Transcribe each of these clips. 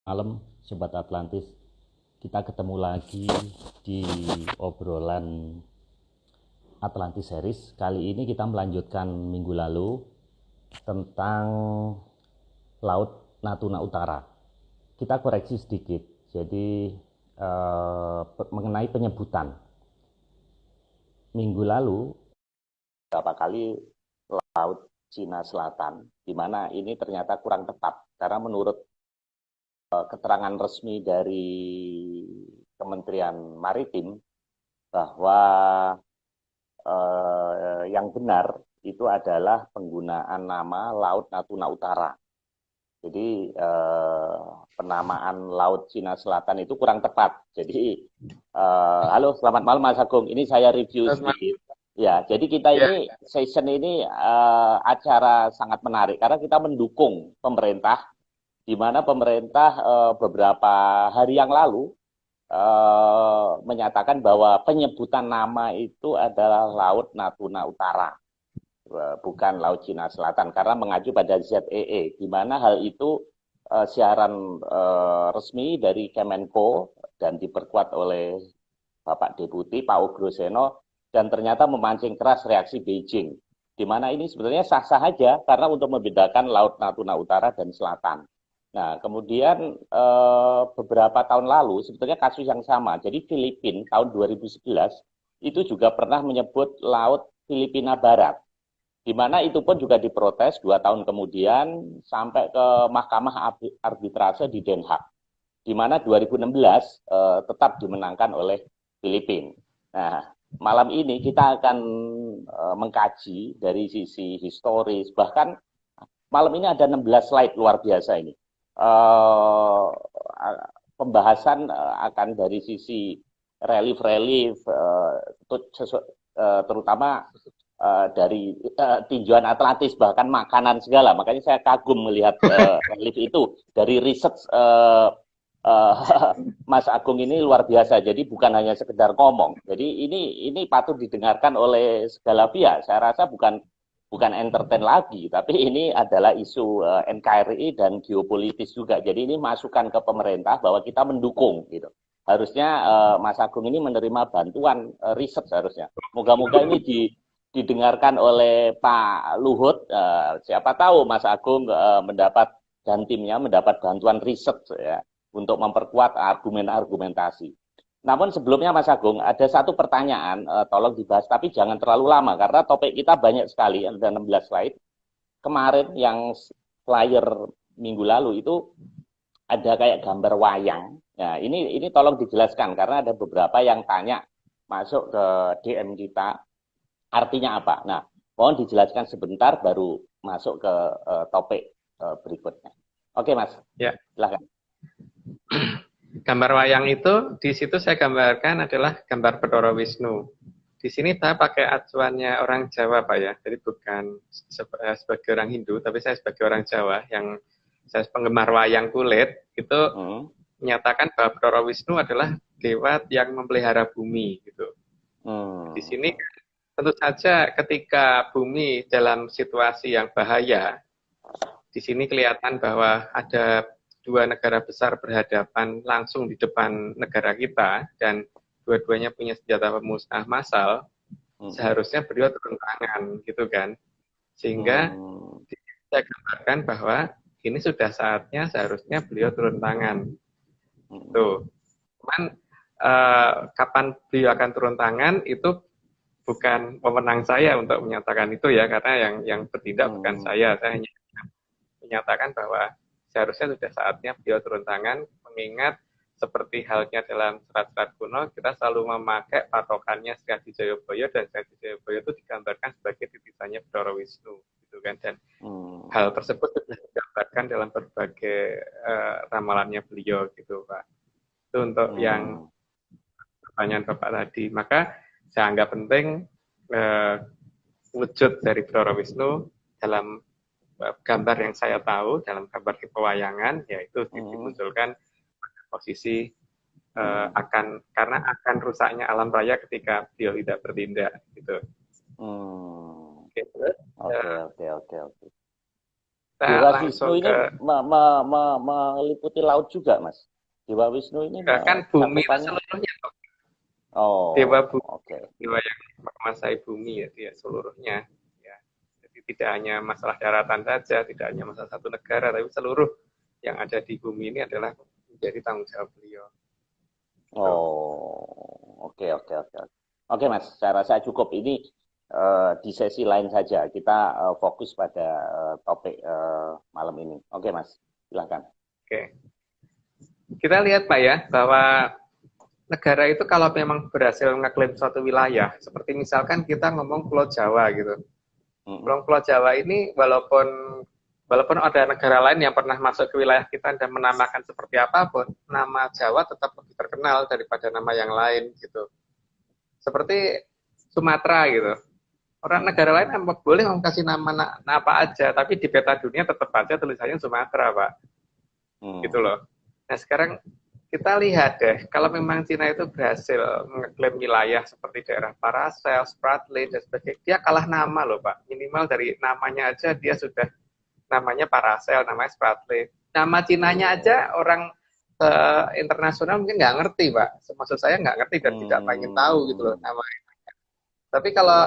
Malam, Sobat Atlantis. Kita ketemu lagi di obrolan Atlantis Series. Kali ini kita melanjutkan minggu lalu tentang Laut Natuna Utara. Kita koreksi sedikit. Jadi mengenai penyebutan. Minggu lalu beberapa kali Laut Cina Selatan, di mana ini ternyata kurang tepat karena menurut keterangan resmi dari Kementerian Maritim bahwa yang benar itu adalah penggunaan nama Laut Natuna Utara. Jadi penamaan Laut Cina Selatan itu kurang tepat. Jadi halo, selamat malam Mas Agung. Ini saya review sedikit. Ya, jadi kita ini session ini acara sangat menarik karena kita mendukung pemerintah, di mana pemerintah beberapa hari yang lalu menyatakan bahwa penyebutan nama itu adalah Laut Natuna Utara, bukan Laut Cina Selatan, karena mengacu pada ZEE, di mana hal itu siaran resmi dari Kemenko dan diperkuat oleh Bapak Deputi Pak Ugroseno, dan ternyata memancing keras reaksi Beijing, di mana ini sebenarnya sah-sah saja karena untuk membedakan Laut Natuna Utara dan Selatan. Nah, kemudian beberapa tahun lalu sebetulnya kasus yang sama. Jadi Filipina tahun 2011 itu juga pernah menyebut Laut Filipina Barat, di mana itu pun juga diprotes 2 tahun kemudian sampai ke Mahkamah Arbitrase di Den Haag, di mana 2016 tetap dimenangkan oleh Filipina. Nah, malam ini kita akan mengkaji dari sisi historis, bahkan malam ini ada 16 slide luar biasa ini. Pembahasan akan dari sisi relief-relief, terutama dari tinjauan Atlantis, bahkan makanan segala. Makanya saya kagum melihat relief itu dari riset Mas Agung ini luar biasa. Jadi bukan hanya sekedar ngomong. Jadi ini patut didengarkan oleh segala pihak. Saya rasa bukan entertain lagi, tapi ini adalah isu NKRI dan geopolitis juga. Jadi ini masukan ke pemerintah bahwa kita mendukung gitu. Harusnya Mas Agung ini menerima bantuan riset seharusnya. Moga-moga ini didengarkan oleh Pak Luhut. Siapa tahu Mas Agung mendapat dan timnya mendapat bantuan riset ya untuk memperkuat argumentasi. Namun sebelumnya Mas Agung, ada satu pertanyaan, tolong dibahas, tapi jangan terlalu lama, karena topik kita banyak sekali, ada 16 slide. Kemarin yang flyer minggu lalu itu ada kayak gambar wayang. Nah, ini tolong dijelaskan, karena ada beberapa yang tanya, masuk ke DM kita, artinya apa? Nah, mohon dijelaskan sebentar, baru masuk ke topik berikutnya. Oke Mas, ya. Silakan. Gambar wayang itu, di situ saya gambarkan adalah gambar Bathara Wisnu. Di sini saya pakai acuannya orang Jawa, Pak ya. Jadi bukan sebagai orang Hindu, tapi saya sebagai orang Jawa yang saya penggemar wayang kulit, itu menyatakan bahwa Bathara Wisnu adalah dewa yang memelihara bumi gitu. Di sini tentu saja ketika bumi dalam situasi yang bahaya, di sini kelihatan bahwa ada dua negara besar berhadapan langsung di depan negara kita dan dua-duanya punya senjata pemusnah massal, seharusnya beliau turun tangan gitu kan. Sehingga saya gambarkan bahwa ini sudah saatnya seharusnya beliau turun tangan. Tuh. Cuman kapan beliau akan turun tangan itu bukan pemenang saya untuk menyatakan itu ya, karena yang bertindak bukan saya hanya menyatakan bahwa seharusnya sudah saatnya beliau turun tangan, mengingat seperti halnya dalam serat-serat kuno, kita selalu memakai patokannya Sri Adi Jayabaya, dan Sri Adi Jayabaya itu digambarkan sebagai titisannya Bathara Wisnu, gitu kan. Dan hal tersebut sudah digambarkan dalam berbagai ramalannya beliau, gitu Pak. Itu untuk yang pertanyaan Bapak tadi. Maka saya anggap penting wujud dari Bathara Wisnu dalam gambar yang saya tahu, dalam gambar pewayangan, yaitu dimunculkan posisi karena akan rusaknya alam raya ketika beliau tidak bertindak, gitu. Oke. Kita Dewa Wisnu langsung ini ke meliputi laut juga, Mas. Dewa Wisnu ini kan bumi itu cakupannya. seluruhnya. Dewa Oh, bumi, oke. dewa yang menguasai bumi ya dia seluruhnya. Ya. Jadi tidak hanya masalah daratan saja, tidak hanya masalah satu negara, tapi seluruh yang ada di bumi ini adalah menjadi tanggung jawab beliau. Gitu. Oh, oke, oke, oke. Oke, Mas, saya rasa cukup. Ini di sesi lain saja. Kita fokus pada topik malam ini. Oke, Mas, silakan. Oke. Kita lihat Pak ya, bahwa negara itu kalau memang berhasil mengeklaim suatu wilayah, seperti misalkan kita ngomong Pulau Jawa gitu. Pulau Jawa ini walaupun ada negara lain yang pernah masuk ke wilayah kita dan menamakan seperti apapun, nama Jawa tetap lebih terkenal daripada nama yang lain gitu. Seperti Sumatera gitu. Orang negara lain boleh mau kasih nama apa aja, tapi di peta dunia tetap aja tulisannya Sumatera, Pak. Gitu loh. Nah, sekarang kita lihat deh, kalau memang Cina itu berhasil mengeklaim wilayah seperti daerah Paracel, Spratly, dan sebagainya, dia kalah nama loh Pak. Minimal dari namanya aja dia sudah namanya Paracel, namanya Spratly. Nama Cinanya aja orang internasional mungkin nggak ngerti Pak. Maksud saya nggak ngerti dan tidak pengen tahu gitu loh namanya. Tapi kalau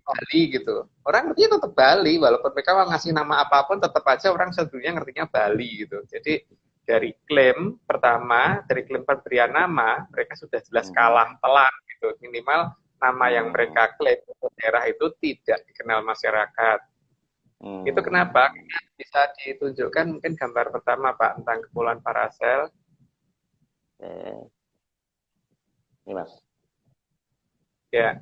Bali gitu, orang ngertinya tetap Bali, walaupun mereka mau ngasih nama apapun, tetap aja orang sedunia ngertinya Bali gitu. Jadi dari klaim pertama, dari klaim pemberian nama, mereka sudah jelas kalah telak gitu. Minimal nama yang mereka klaim untuk daerah itu tidak dikenal masyarakat. Itu kenapa? Bisa ditunjukkan mungkin gambar pertama Pak tentang Kepulauan Paracel. Ini Mas. Ya,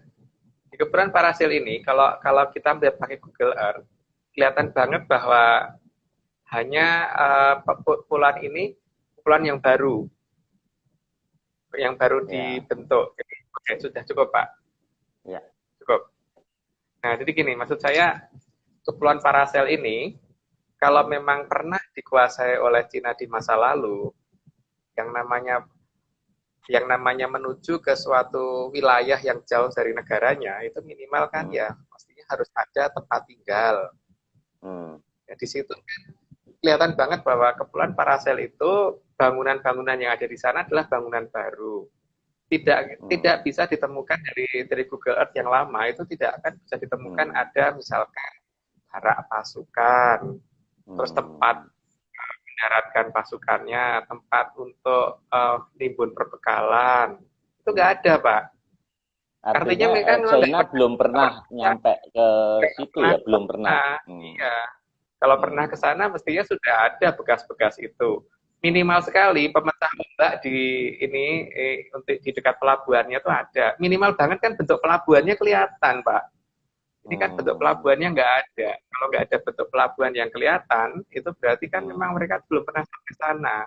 di Kepulauan Paracel ini kalau kita melihat pakai Google Earth, kelihatan banget bahwa hanya kepulauan ini kepulauan yang baru dibentuk. Oke, sudah cukup Pak. Ya. Cukup. Nah, jadi gini, maksud saya Kepulauan Paracel ini kalau memang pernah dikuasai oleh Cina di masa lalu, yang namanya menuju ke suatu wilayah yang jauh dari negaranya, itu minimal kan ya pastinya harus ada tempat tinggal. Ya, di situ kan kelihatan banget bahwa Kepulauan Paracel itu bangunan-bangunan yang ada di sana adalah bangunan baru. Tidak bisa ditemukan dari Google Earth yang lama, itu tidak akan bisa ditemukan ada misalkan barak pasukan, terus tempat mendaratkan pasukannya, tempat untuk nimbun perbekalan. Itu nggak ada, Pak. Artinya mereka China belum pernah nyampe ke situ ya, belum pernah. Iya. Kalau pernah ke sana mestinya sudah ada bekas-bekas itu. Minimal sekali pemecah ombak untuk di dekat pelabuhannya itu ada. Minimal banget kan bentuk pelabuhannya kelihatan, Pak. Ini kan bentuk pelabuhannya nggak ada. Kalau nggak ada bentuk pelabuhan yang kelihatan, itu berarti kan memang mereka belum pernah sampai sana.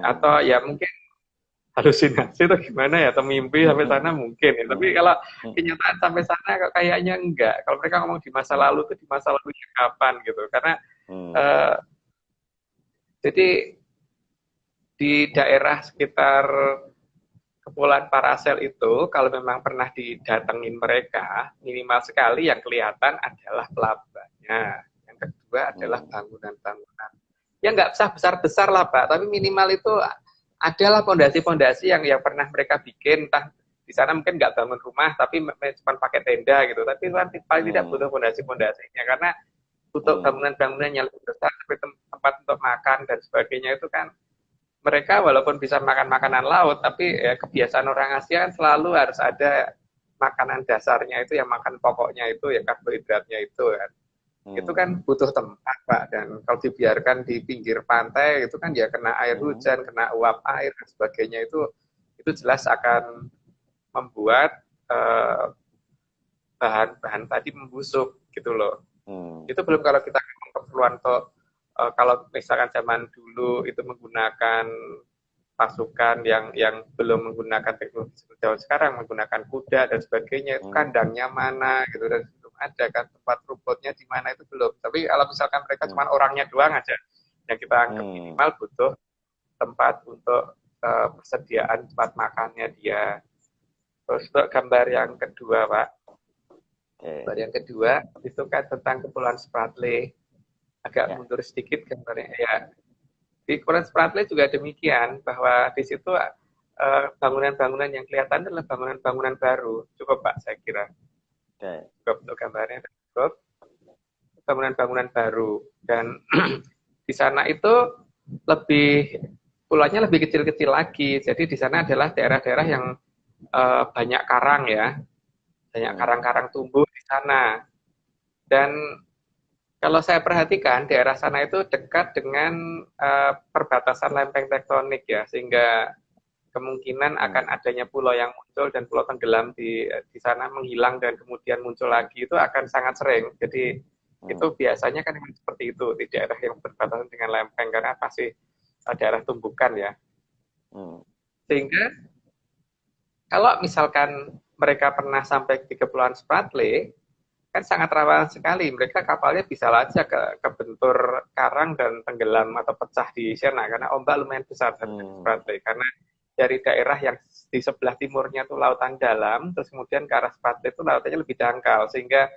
Atau ya mungkin halusinasi atau gimana ya, atau mimpi sampai sana mungkin ya. Tapi kalau kenyataan sampai sana kayaknya enggak. Kalau mereka ngomong di masa lalu itu di masa lalunya kapan gitu. Karena jadi di daerah sekitar Kepulauan Paracel itu kalau memang pernah didatengin mereka, minimal sekali yang kelihatan adalah pelabuhannya. Yang kedua adalah bangunan-bangunan. Ya nggak usah besar-besar lah Pak, tapi minimal itu adalah pondasi-pondasi yang pernah mereka bikin, entah di sana mungkin nggak bangun rumah, tapi cuma pakai tenda gitu. Tapi paling tidak butuh pondasi-pondasinya, karena butuh bangunan-bangunan yang lebih besar, seperti tempat untuk makan dan sebagainya itu kan mereka walaupun bisa makan makanan laut, tapi ya, kebiasaan orang Asia kan selalu harus ada makanan dasarnya itu, yang makan pokoknya itu ya karbohidratnya itu kan. Itu kan butuh tempat Pak, dan kalau dibiarkan di pinggir pantai itu kan ya kena air hujan, kena uap air dan sebagainya, itu jelas akan membuat bahan-bahan tadi membusuk gitu loh. Itu belum kalau kita keperluan kalau misalkan zaman dulu itu menggunakan pasukan yang belum menggunakan teknologi seperti sekarang, menggunakan kuda dan sebagainya, itu kandangnya mana gitu, dan belum ada kan tempat rumputnya di mana, itu belum. Tapi kalau misalkan mereka cuma orangnya doang aja, yang kita anggap minimal butuh tempat untuk persediaan tempat makannya dia. Terus untuk gambar yang kedua Pak, gambar yang kedua itu kan tentang Kepulauan Spratly. agak mundur sedikit gambarnya. Ya, di Kepulauan Spratly juga demikian, bahwa di situ bangunan-bangunan yang kelihatan adalah bangunan-bangunan baru. Cukup Pak, saya kira. Cukup untuk gambarnya. Cukup. Bangunan-bangunan baru. Dan di sana itu pulaunya lebih kecil-kecil lagi. Jadi di sana adalah daerah-daerah yang banyak karang ya. Banyak karang-karang tumbuh di sana. Dan kalau saya perhatikan, daerah sana itu dekat dengan perbatasan lempeng tektonik ya, sehingga kemungkinan akan adanya pulau yang muncul dan pulau tenggelam di sana menghilang dan kemudian muncul lagi itu akan sangat sering. Jadi itu biasanya kan seperti itu di daerah yang berbatasan dengan lempeng karena pasti daerah tumbukan ya. Sehingga kalau misalkan mereka pernah sampai di Kepulauan Spratly, kan sangat rawan sekali. Mereka kapalnya bisa saja ke bentur karang dan tenggelam atau pecah di sana karena ombak lumayan besar di Spratly. Karena dari daerah yang di sebelah timurnya itu lautan dalam, terus kemudian ke arah Spratly itu lautannya lebih dangkal, sehingga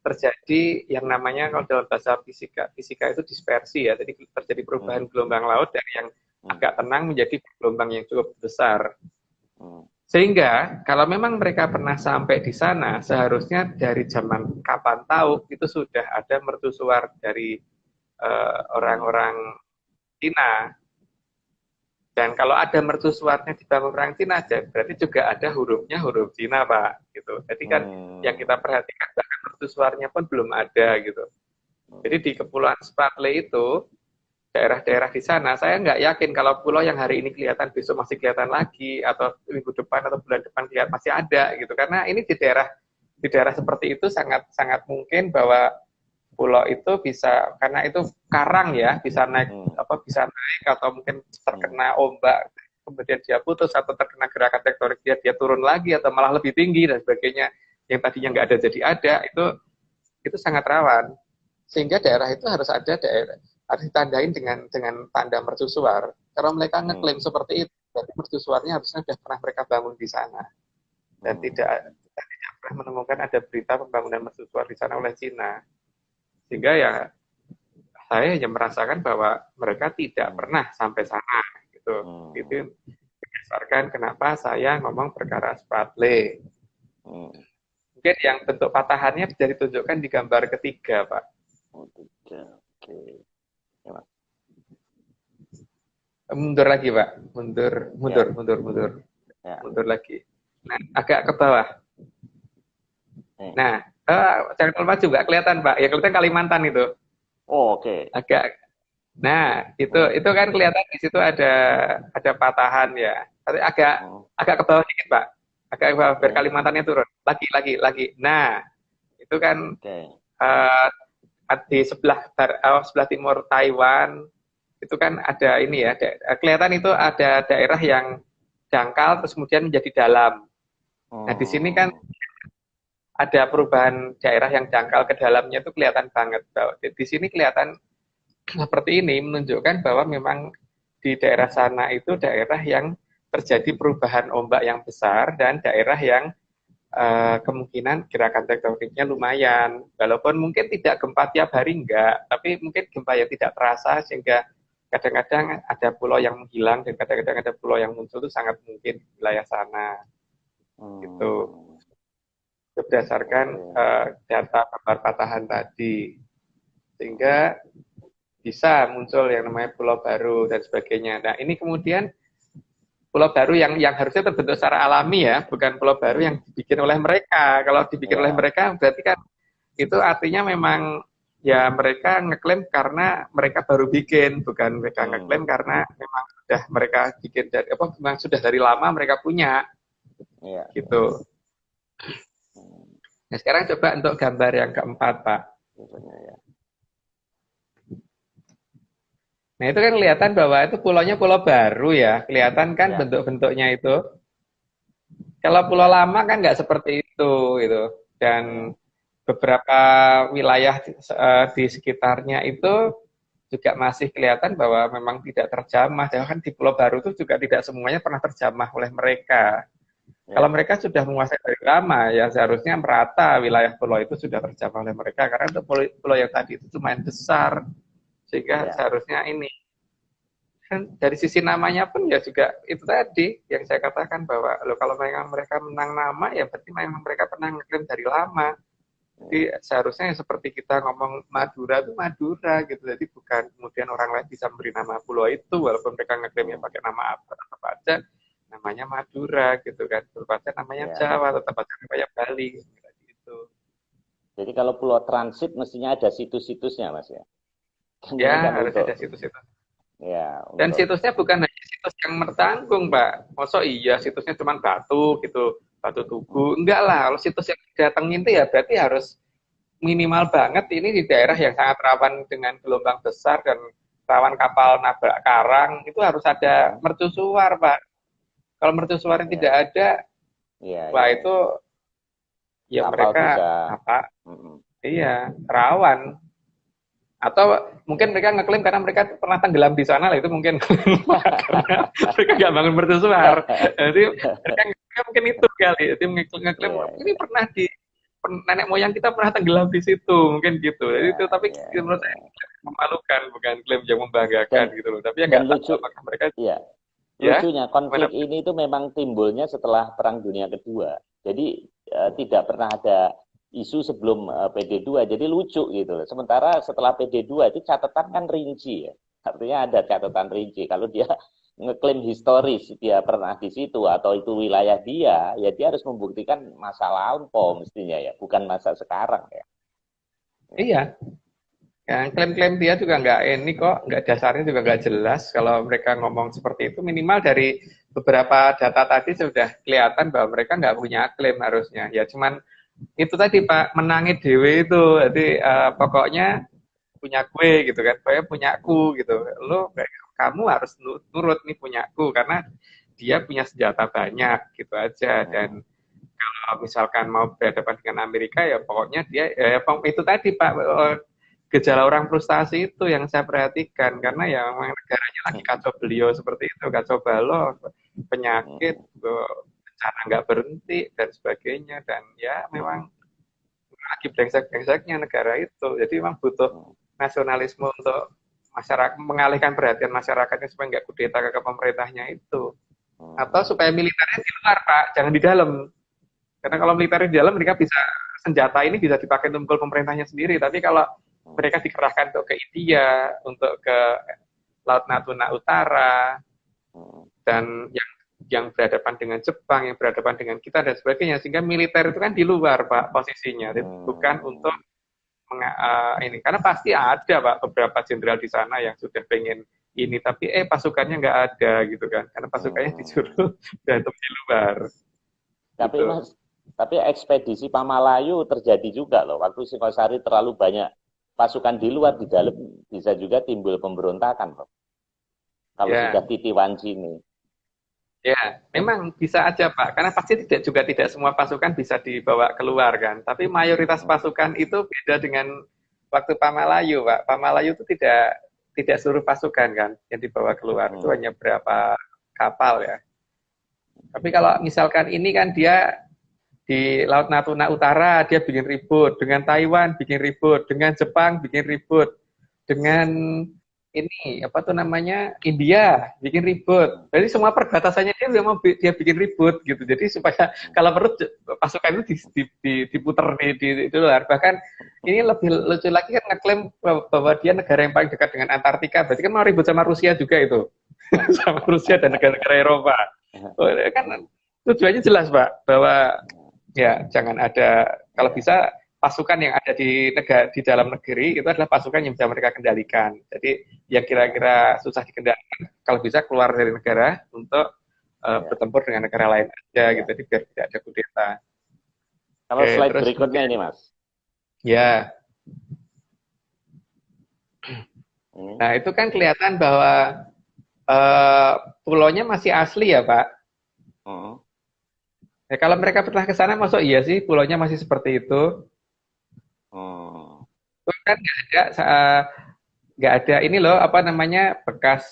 terjadi yang namanya kalau dalam bahasa fisika itu dispersi ya, jadi terjadi perubahan gelombang laut dari yang agak tenang menjadi gelombang yang cukup besar. Sehingga kalau memang mereka pernah sampai di sana, seharusnya dari zaman kapan tahu itu sudah ada mercusuar dari orang-orang Cina. Dan kalau ada mercusuarnya di bangun orang Cina aja, berarti juga ada hurufnya huruf Cina, Pak. Gitu. Jadi kan yang kita perhatikan bahkan mercusuarnya pun belum ada gitu. Jadi di Kepulauan Spratly itu daerah-daerah di sana, saya nggak yakin kalau pulau yang hari ini kelihatan besok masih kelihatan lagi, atau minggu depan atau bulan depan kelihatan masih ada gitu. Karena ini di daerah seperti itu sangat sangat mungkin bahwa pulau itu bisa, karena itu karang ya, bisa naik bisa naik atau mungkin terkena ombak kemudian dia putus, atau terkena gerakan tektonik dia turun lagi atau malah lebih tinggi dan sebagainya, yang tadinya nggak ada jadi ada, itu sangat rawan. Sehingga daerah itu harus harus ditandain dengan tanda mercusuar. Kalau mereka ngeklaim seperti itu, berarti mercusuarnya harusnya sudah pernah mereka bangun di sana. Dan tidak pernah menemukan ada berita pembangunan mercusuar di sana oleh Cina. Sehingga ya saya hanya merasakan bahwa mereka tidak pernah sampai sana. Gitu. Itu berdasarkan kenapa saya ngomong perkara Spratly. Mungkin yang bentuk patahannya bisa ditunjukkan di gambar ketiga, Pak. Oke. Mundur lagi, Pak. Mundur. Ya. Mundur lagi. Nah, agak ke bawah. Nah, jangan lupa juga kelihatan, Pak. Ya kelihatan Kalimantan itu. Oh, oke. Agak. Nah, itu kan kelihatan di situ ada patahan ya. Tapi agak ke bawah dikit, Pak. Agak ke bawah biar Kalimantannya turun. Lagi. Nah, itu kan di sebelah timur Taiwan itu kan ada ini ya, kelihatan itu ada daerah yang dangkal terus kemudian menjadi dalam. Nah, di sini kan ada perubahan daerah yang dangkal ke dalamnya itu kelihatan banget. Di sini kelihatan seperti ini menunjukkan bahwa memang di daerah sana itu daerah yang terjadi perubahan ombak yang besar dan daerah yang kemungkinan gerakan tektoniknya lumayan. Walaupun mungkin tidak gempa tiap hari enggak, tapi mungkin gempa yang tidak terasa sehingga kadang-kadang ada pulau yang menghilang dan kadang-kadang ada pulau yang muncul, itu sangat mungkin di wilayah sana. Gitu. Berdasarkan data gambar patahan tadi. Sehingga bisa muncul yang namanya pulau baru dan sebagainya. Nah, ini kemudian pulau baru yang harusnya terbentuk secara alami ya, bukan pulau baru yang dibikin oleh mereka. Kalau dibikin oleh mereka berarti kan itu artinya memang ya mereka ngeklaim karena mereka baru bikin, bukan mereka ngeklaim karena memang sudah mereka bikin memang sudah dari lama mereka punya. Gitu. Nah, sekarang coba untuk gambar yang keempat, Pak. Nah, itu kan kelihatan bahwa itu pulaunya pulau baru ya. Kelihatan kan bentuk-bentuknya itu. Kalau pulau lama kan nggak seperti itu gitu. Dan beberapa wilayah di sekitarnya itu juga masih kelihatan bahwa memang tidak terjamah. Bahkan di pulau baru itu juga tidak semuanya pernah terjamah oleh mereka. Kalau mereka sudah menguasai dari lama, ya seharusnya merata wilayah pulau itu sudah terjamah oleh mereka. Karena untuk pulau yang tadi itu lumayan besar, sehingga seharusnya ini. Dan dari sisi namanya pun ya juga itu tadi yang saya katakan bahwa kalau mereka menang nama ya berarti memang mereka pernah ngeklaim dari lama. Jadi seharusnya seperti kita ngomong Madura itu Madura gitu. Jadi bukan kemudian orang lain bisa memberi nama pulau itu walaupun mereka ngeklaimnya pakai nama apa tetap aja namanya Madura gitu kan. Tetap aja namanya Jawa, tetap aja namanya Bali gitu. Jadi kalau pulau transit mestinya ada situs-situsnya Mas ya. Ya, harus ada situs-situs. Ya, dan situsnya bukan hanya situs yang bertanggung, Pak. Masa iya situsnya cuma batu gitu, batu tugu. Enggak lah, kalau situs yang datengin itu ya berarti harus minimal banget ini di daerah yang sangat rawan dengan gelombang besar dan rawan kapal nabrak karang, itu harus ada mercusuar, Pak. Kalau mercusuarnya tidak ada, wah itu ya mereka apa? Iya, rawan. Atau mungkin mereka ngeklaim karena mereka pernah tenggelam di sana lah, itu mungkin karena mereka nggak bangun mercusuar. Jadi mereka mungkin itu kali, jadi ngeklaim ini pernah di nenek moyang kita pernah tenggelam di situ, mungkin gitu. Jadi itu tapi menurut saya memalukan, bukan klaim yang membanggakan gitu loh. Tapi ya nggak tahu apakah mereka. Lucunya konflik ini itu memang timbulnya setelah Perang Dunia Kedua. Jadi tidak pernah ada isu sebelum PD2, jadi lucu gitu loh. Sementara setelah PD2 itu catatan kan rinci ya. Artinya ada catatan rinci. Kalau dia ngeklaim historis dia pernah di situ atau itu wilayah dia, ya dia harus membuktikan masa lampau mestinya ya, bukan masa sekarang ya. Iya. Yang klaim-klaim dia juga nggak ini kok, nggak dasarnya juga nggak jelas. Kalau mereka ngomong seperti itu, minimal dari beberapa data tadi sudah kelihatan bahwa mereka nggak punya klaim harusnya. Ya cuman itu tadi Pak, menangi dewe itu, jadi pokoknya punya gue gitu kan, pokoknya punyaku gitu. Lo kamu harus nurut nih punyaku karena dia punya senjata banyak gitu aja. Dan kalau misalkan mau berhadapan dengan Amerika ya pokoknya dia itu tadi Pak, gejala orang frustasi itu yang saya perhatikan karena ya memang negaranya lagi kacau beliau seperti itu, kacau balau, penyakit, bencana nggak berhenti dan sebagainya, dan ya memang lagi brengsek-brengseknya negara itu. Jadi memang butuh nasionalisme untuk masyarakat, mengalihkan perhatian masyarakatnya supaya nggak kudeta ke pemerintahnya itu. Atau supaya militernya di luar Pak, jangan di dalam. Karena kalau militernya di dalam mereka bisa, senjata ini bisa dipakai untuk pemerintahnya sendiri. Tapi kalau mereka dikerahkan untuk ke India, untuk ke Laut Natuna Utara, dan yang berhadapan dengan Jepang, yang berhadapan dengan kita dan sebagainya, sehingga militer itu kan di luar Pak posisinya, bukan untuk ini. Karena pasti ada Pak beberapa jenderal di sana yang sudah pengen ini, tapi pasukannya nggak ada gitu kan, karena pasukannya disuruh berantem di luar. Tapi gitu. Mas, tapi ekspedisi Pamalayu terjadi juga loh, waktu Singosari terlalu banyak pasukan di luar, di dalam bisa juga timbul pemberontakan loh. Kalau sudah Titiwanci ini. Ya, memang bisa aja Pak, karena pasti tidak semua pasukan bisa dibawa keluar kan. Tapi mayoritas pasukan itu beda dengan waktu Pamalayu Pak. Pamalayu itu tidak seluruh pasukan kan yang dibawa keluar, itu hanya berapa kapal ya. Tapi kalau misalkan ini kan dia di Laut Natuna Utara dia bikin ribut, dengan Taiwan bikin ribut, dengan Jepang bikin ribut, dengan ini apa tuh namanya India bikin ribut. Jadi semua perbatasannya dia bikin ribut gitu. Jadi supaya kalau perlu pasukan itu diputer di luar. Bahkan ini lebih lucu lagi kan ngeklaim bahwa dia negara yang paling dekat dengan Antartika. Berarti kan mau ribut sama Rusia juga itu. Sama Rusia dan negara-negara Eropa. Kan tujuannya jelas Pak, bahwa ya jangan ada, kalau bisa pasukan yang ada di dalam negeri itu adalah pasukan yang bisa mereka kendalikan. Jadi yang kira-kira susah dikendalikan, kalau bisa keluar dari negara untuk bertempur dengan negara lain aja gitu. Jadi biar tidak ada kudeta. Kalau slide berikutnya ini Mas. Ya. Nah itu kan kelihatan bahwa pulaunya masih asli ya Pak. Ya, kalau mereka pernah ke sana, masuk iya sih pulaunya masih seperti itu. Kan nggak ada ini loh apa namanya bekas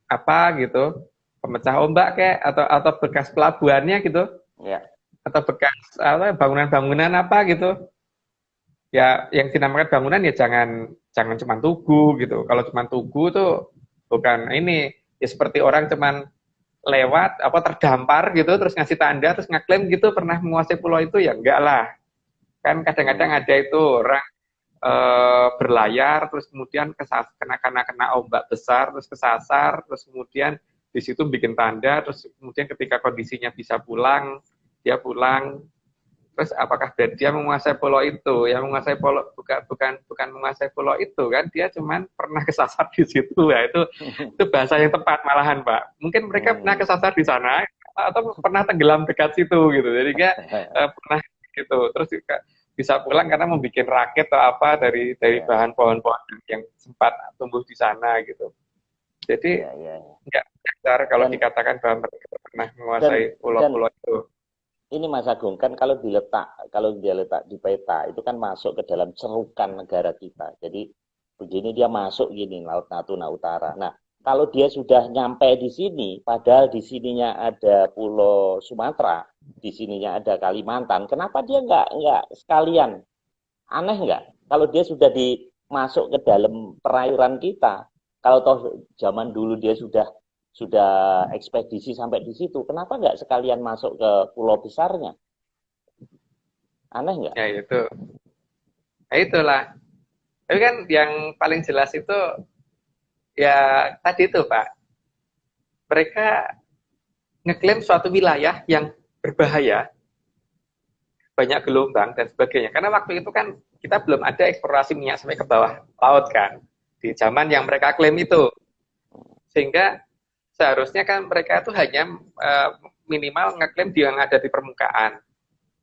apa gitu, pemecah ombak kayak atau bekas pelabuhannya gitu. Ya. atau bekas bangunan-bangunan apa gitu. Ya yang dinamakan bangunan ya jangan cuma tugu gitu. Kalau cuma tugu tuh bukan ini, ya seperti orang cuman lewat apa terdampar gitu terus ngasih tanda terus ngaklaim gitu pernah menguasai pulau itu, ya enggak lah. Kan kadang-kadang Hmm. ada itu orang berlayar terus kemudian kena ombak besar terus kesasar terus kemudian di situ bikin tanda terus kemudian ketika kondisinya bisa pulang dia pulang. Terus apakah dia menguasai pulau itu? Yang menguasai pulau bukan menguasai pulau itu kan, dia cuman pernah kesasar di situ ya. Itu bahasa yang tepat malahan, Pak. Mungkin mereka pernah Hmm. kesasar di sana atau pernah tenggelam dekat situ gitu. Jadi kayak pernah gitu. Terus juga bisa pulang karena membuat rakit atau apa dari Ya, bahan pohon-pohon yang sempat tumbuh di sana gitu. Jadi ya, ya. nggak wajar kalau Dan dikatakan bahwa mereka pernah dan menguasai dan pulau-pulau itu. ini Mas Agung kan kalau dia letak di peta itu kan masuk ke dalam cerukan negara kita. Jadi begini dia masuk gini Laut Natuna Utara. Nah, kalau dia sudah nyampe di sini, padahal di sininya ada Pulau Sumatera, di sininya ada Kalimantan, kenapa dia nggak sekalian? Aneh nggak? Kalau dia sudah dimasuk ke dalam perairan kita, kalau toh zaman dulu dia sudah ekspedisi sampai di situ, kenapa nggak sekalian masuk ke pulau besarnya? Aneh nggak? Ya itu. Nah, itulah. Tapi kan yang paling jelas itu ya tadi itu Pak, mereka ngeklaim suatu wilayah yang berbahaya, banyak gelombang dan sebagainya. Karena waktu itu kan kita belum ada eksplorasi minyak sampai ke bawah laut kan, di zaman yang mereka klaim itu. Sehingga seharusnya kan mereka itu hanya minimal ngeklaim dia yang ada di permukaan.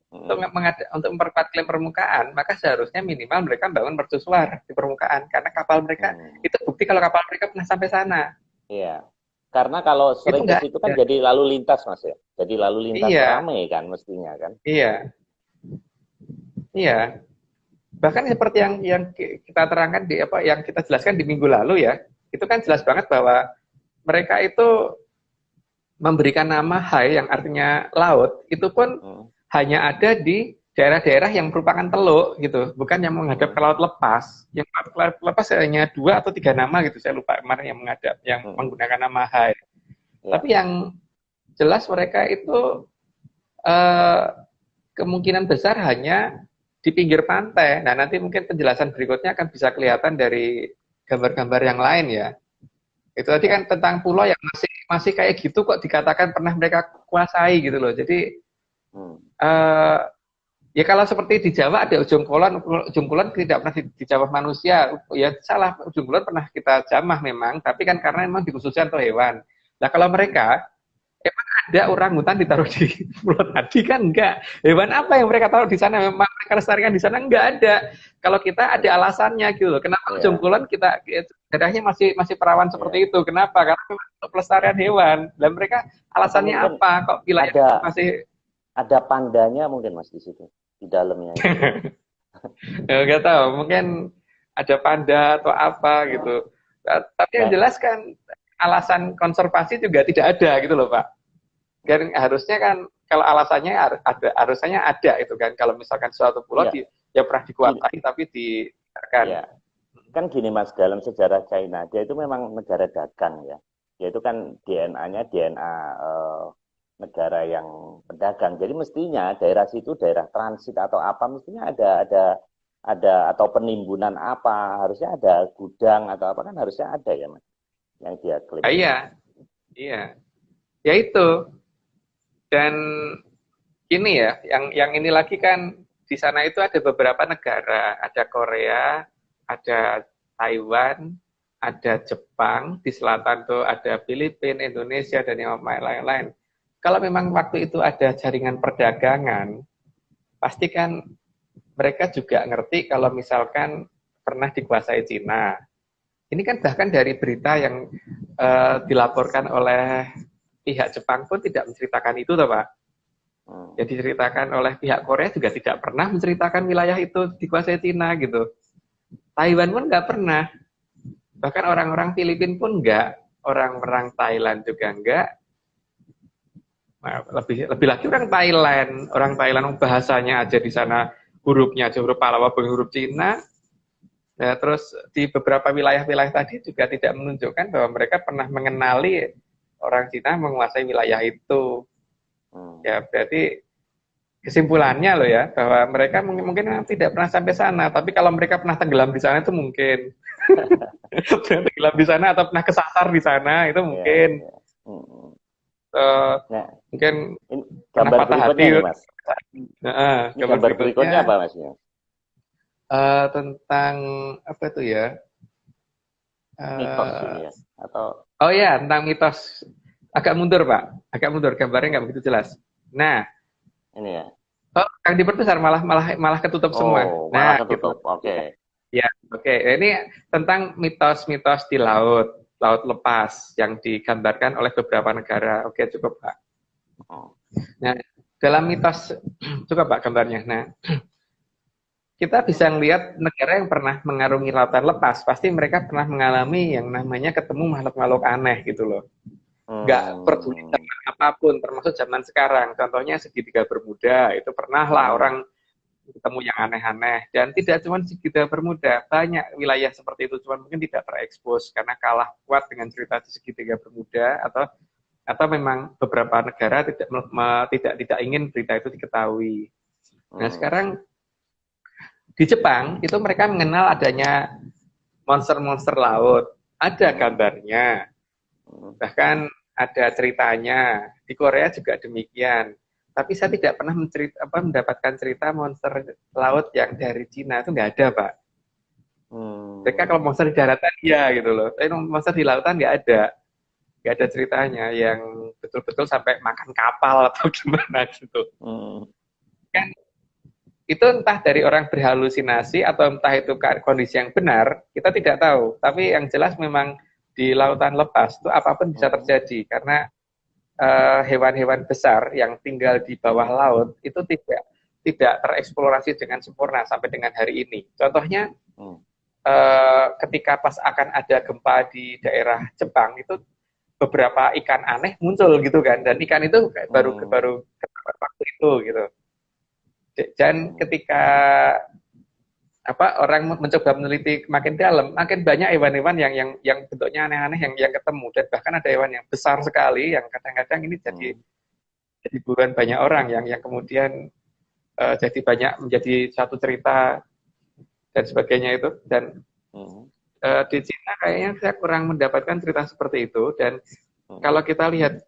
Untuk memperkuat klaim permukaan, maka seharusnya minimal mereka bangun mercusuar di permukaan. Karena kapal mereka, Hmm. itu bukti kalau kapal mereka pernah sampai sana. Iya. Karena kalau Itu sering ke enggak situ kan ada. jadi lalu lintas Mas ya. Jadi lalu lintas Iya, rame kan mestinya kan. iya, iya. Bahkan seperti yang kita terangkan di apa yang kita jelaskan di minggu lalu ya, itu kan jelas banget bahwa mereka itu memberikan nama Hai yang artinya laut, itu pun Hmm. hanya ada di daerah-daerah yang merupakan teluk gitu, bukan yang menghadap ke Hmm. laut lepas. Yang laut lepas hanya 2 atau 3 nama gitu, saya lupa kemarin yang menghadap, yang Hmm. menggunakan nama Hai. Ya. Tapi yang jelas mereka itu eh, kemungkinan besar hanya di pinggir pantai. Nah, nanti mungkin penjelasan berikutnya akan bisa kelihatan dari gambar-gambar yang lain ya. Itu tadi kan Ya. tentang pulau yang masih masih kayak gitu kok dikatakan pernah mereka kuasai gitu loh. Jadi Hmm. eh, ya kalau seperti di Jawa ada ujung kulon tidak pernah dijamah manusia. Ya salah, ujung kulon pernah kita jamah memang, tapi kan karena memang dikhususkan untuk hewan. Nah kalau Hmm. mereka emang ada orang hutan ditaruh di Pulau Tadi kan enggak. Hewan apa yang mereka taruh di sana? Memang mereka lestarikan di sana enggak ada. Kalau kita ada alasannya gitu loh. Kenapa ujung Ya. kulon kita daerahnya masih masih perawan Ya. seperti itu? Kenapa? Karena untuk pelestarian hewan. Dan mereka Atau alasannya mungkin apa? Kok wilayah itu ada masih ada pandanya mungkin Mas di situ di dalamnya itu. enggak tahu. Mungkin ada panda atau apa gitu. Tapi yang Kayak jelas kan alasan konservasi juga tidak ada gitu loh Pak. Dan harusnya kan kalau alasannya ada harusnya ada itu kan kalau misalkan suatu pulau iya, ya pernah gini, dikuasai tapi dibiarkan. ya. Kan gini Mas, dalam sejarah China, dia itu memang negara dagang ya. Dia itu kan DNA-nya DNA negara yang pedagang. Jadi mestinya daerah situ daerah transit atau apa mestinya ada atau penimbunan apa, harusnya ada gudang atau apa kan harusnya ada ya Mas yang dia klaim Ah, itu. iya, iya, ya itu. Dan ini ya, yang ini lagi kan di sana itu ada beberapa negara, ada Korea, ada Taiwan, ada Jepang, di selatan tuh ada Filipina, Indonesia dan yang lain-lain. Kalau memang waktu itu ada jaringan perdagangan, pasti kan mereka juga ngerti kalau misalkan pernah dikuasai Cina. Ini kan bahkan dari berita yang dilaporkan oleh pihak Jepang pun tidak menceritakan itu, toh Pak. Hmm. Jadi diceritakan oleh pihak Korea juga tidak pernah menceritakan wilayah itu dikuasai Cina gitu. Taiwan pun nggak pernah. Bahkan orang-orang Filipina pun nggak. Orang-orang Thailand juga nggak. Nah, lebih lagi orang Thailand bahasanya aja di sana hurufnya aja huruf Pallawa bukan huruf Cina. Nah, terus di beberapa wilayah-wilayah tadi juga tidak menunjukkan bahwa mereka pernah mengenali orang Cina menguasai wilayah itu. Ya berarti kesimpulannya loh ya, bahwa mereka mungkin tidak pernah sampai sana, tapi kalau mereka pernah tenggelam di sana itu mungkin. Pernah tenggelam di sana atau pernah kesasar di sana itu mungkin. Mungkin ini gambar berikutnya nih, Mas. Gambar berikutnya apa, Mas? Tentang apa itu ya? Mitos ini ya? Atau oh ya, tentang mitos. Agak mundur, Pak. Agak mundur, gambarnya nggak begitu jelas. Nah, ini ya. Oh, yang diperbesar malah ketutup semua. Malah ketutup. Gitu. Oke. Ya, oke. Ini tentang mitos-mitos di laut lepas yang digambarkan oleh beberapa negara. Oke, cukup, Pak. Nah, dalam mitos cukup, Pak, gambarnya. Nah, kita bisa melihat negara yang pernah mengarungi lautan lepas, pasti mereka pernah mengalami yang namanya ketemu makhluk-makhluk aneh gitu loh. Nggak peduli zaman apapun, termasuk zaman sekarang. Contohnya segitiga Bermuda, itu pernah lah orang ketemu yang aneh-aneh. Dan tidak cuma segitiga Bermuda, banyak wilayah seperti itu, cuma mungkin tidak terekspos karena kalah kuat dengan cerita di segitiga Bermuda, atau memang beberapa negara tidak ingin berita itu diketahui. Nah, sekarang di Jepang itu mereka mengenal adanya monster-monster laut. Ada gambarnya. Bahkan ada ceritanya. Di Korea juga demikian. Tapi saya tidak pernah mendapatkan cerita monster laut yang dari Cina. Itu nggak ada, Pak. Mereka kalau monster di daratan, iya gitu loh. Tapi monster di lautan nggak ada. Nggak ada ceritanya yang betul-betul sampai makan kapal atau gimana gitu. Kan itu entah dari orang berhalusinasi atau entah itu kondisi yang benar, kita tidak tahu. Tapi yang jelas memang di lautan lepas itu apapun bisa terjadi karena hewan-hewan besar yang tinggal di bawah laut itu tidak tereksplorasi dengan sempurna sampai dengan hari ini. Contohnya ketika pas akan ada gempa di daerah Jepang itu beberapa ikan aneh muncul gitu kan, dan ikan itu baru waktu itu gitu. Dan ketika orang mencoba meneliti makin dalam, makin banyak hewan-hewan yang bentuknya aneh-aneh yang ketemu, dan bahkan ada hewan yang besar sekali yang kadang-kadang ini jadi buruan banyak orang yang kemudian jadi banyak menjadi satu cerita dan sebagainya itu. Dan di Cina kayaknya saya kurang mendapatkan cerita seperti itu. Dan kalau kita lihat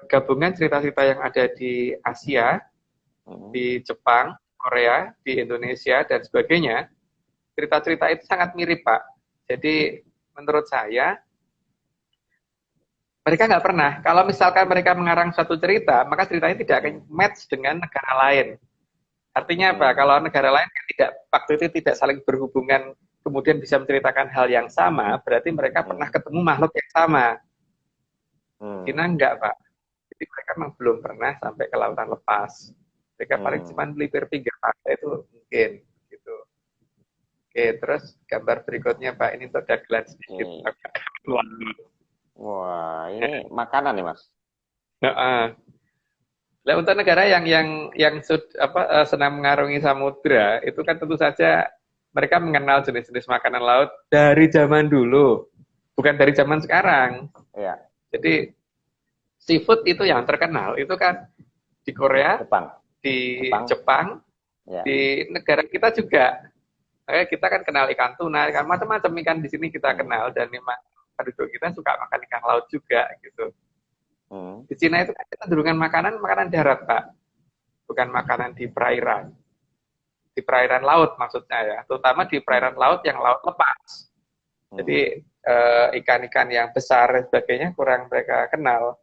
gabungan cerita-cerita yang ada di Asia, di Jepang, Korea, di Indonesia, dan sebagainya, cerita-cerita itu sangat mirip, Pak. Jadi menurut saya, mereka nggak pernah, kalau misalkan mereka mengarang satu cerita, maka ceritanya tidak akan match dengan negara lain. Artinya apa? Kalau negara lain waktu itu tidak saling berhubungan, kemudian bisa menceritakan hal yang sama, berarti mereka pernah ketemu makhluk yang sama. Cina enggak, Pak. Jadi mereka memang belum pernah sampai ke lautan lepas. Mereka paling cuma melipir pinggir pantai itu mungkin gitu. Oke, terus gambar berikutnya, Pak, ini terdagelan sedikit. Wah, ini makanan nih, Mas. Nah, untuk negara yang senang mengarungi samudra, itu kan tentu saja mereka mengenal jenis-jenis makanan laut dari zaman dulu, bukan dari zaman sekarang. Ya. Jadi seafood itu yang terkenal itu kan di Korea, di Jepang, ya. Di negara kita juga. Kita kan kenal ikan tuna, ikan macam-macam ikan di sini kita kenal, dan memang penduduk kita suka makan ikan laut juga gitu. Di Cina itu kan kecenderungan makanan darat, Pak, bukan makanan di perairan. Di perairan laut maksudnya ya, terutama di perairan laut yang laut lepas. Jadi ikan-ikan yang besar dan sebagainya kurang mereka kenal.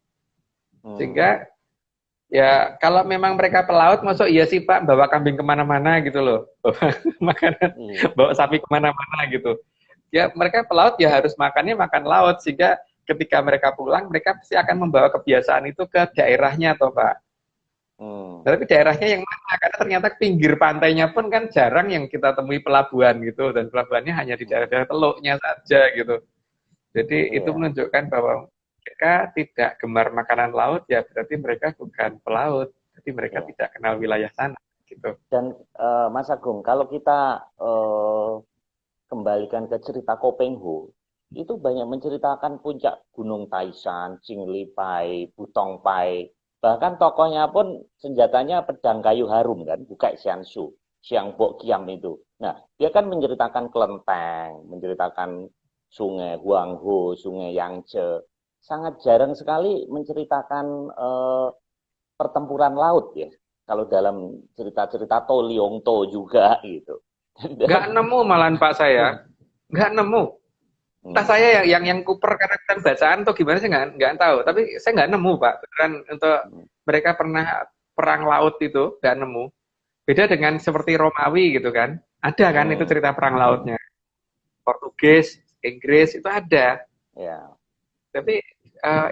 Sehingga ya kalau memang mereka pelaut, masuk iya sih, Pak, bawa kambing kemana-mana gitu loh, makanan, bawa sapi kemana-mana gitu. Ya mereka pelaut ya harus makannya makan laut, sehingga ketika mereka pulang mereka pasti akan membawa kebiasaan itu ke daerahnya, toh, Pak. Tapi daerahnya yang mana? Karena ternyata pinggir pantainya pun kan jarang yang kita temui pelabuhan gitu, dan pelabuhannya hanya di daerah-daerah teluknya saja gitu. Jadi itu menunjukkan bahwa mereka tidak gemar makanan laut, ya berarti mereka bukan pelaut. Jadi mereka Ya. tidak kenal wilayah sana, gitu. Dan Mas Agung, kalau kita kembalikan ke cerita Kopenghu, itu banyak menceritakan puncak Gunung Taishan, Qinglipai, Butongpai, bahkan tokohnya pun senjatanya pedang kayu harum kan, bukai Xianshu, Xiang Bo Kiam itu. Nah, dia kan menceritakan kelenteng, menceritakan sungai Huanghu, sungai Yangtze. Sangat jarang sekali menceritakan pertempuran laut ya. Kalau dalam cerita-cerita To Leong To juga gitu. Nggak nemu malahan Pak saya, nggak nemu. Entah saya yang kuper karena kan bacaan atau gimana sih nggak tahu. Tapi saya nggak nemu Pak. Beneran untuk mereka pernah perang laut itu nggak nemu. Beda dengan seperti Romawi gitu kan. Ada kan itu cerita perang lautnya. Portugis, Inggris itu ada. Ya. Tapi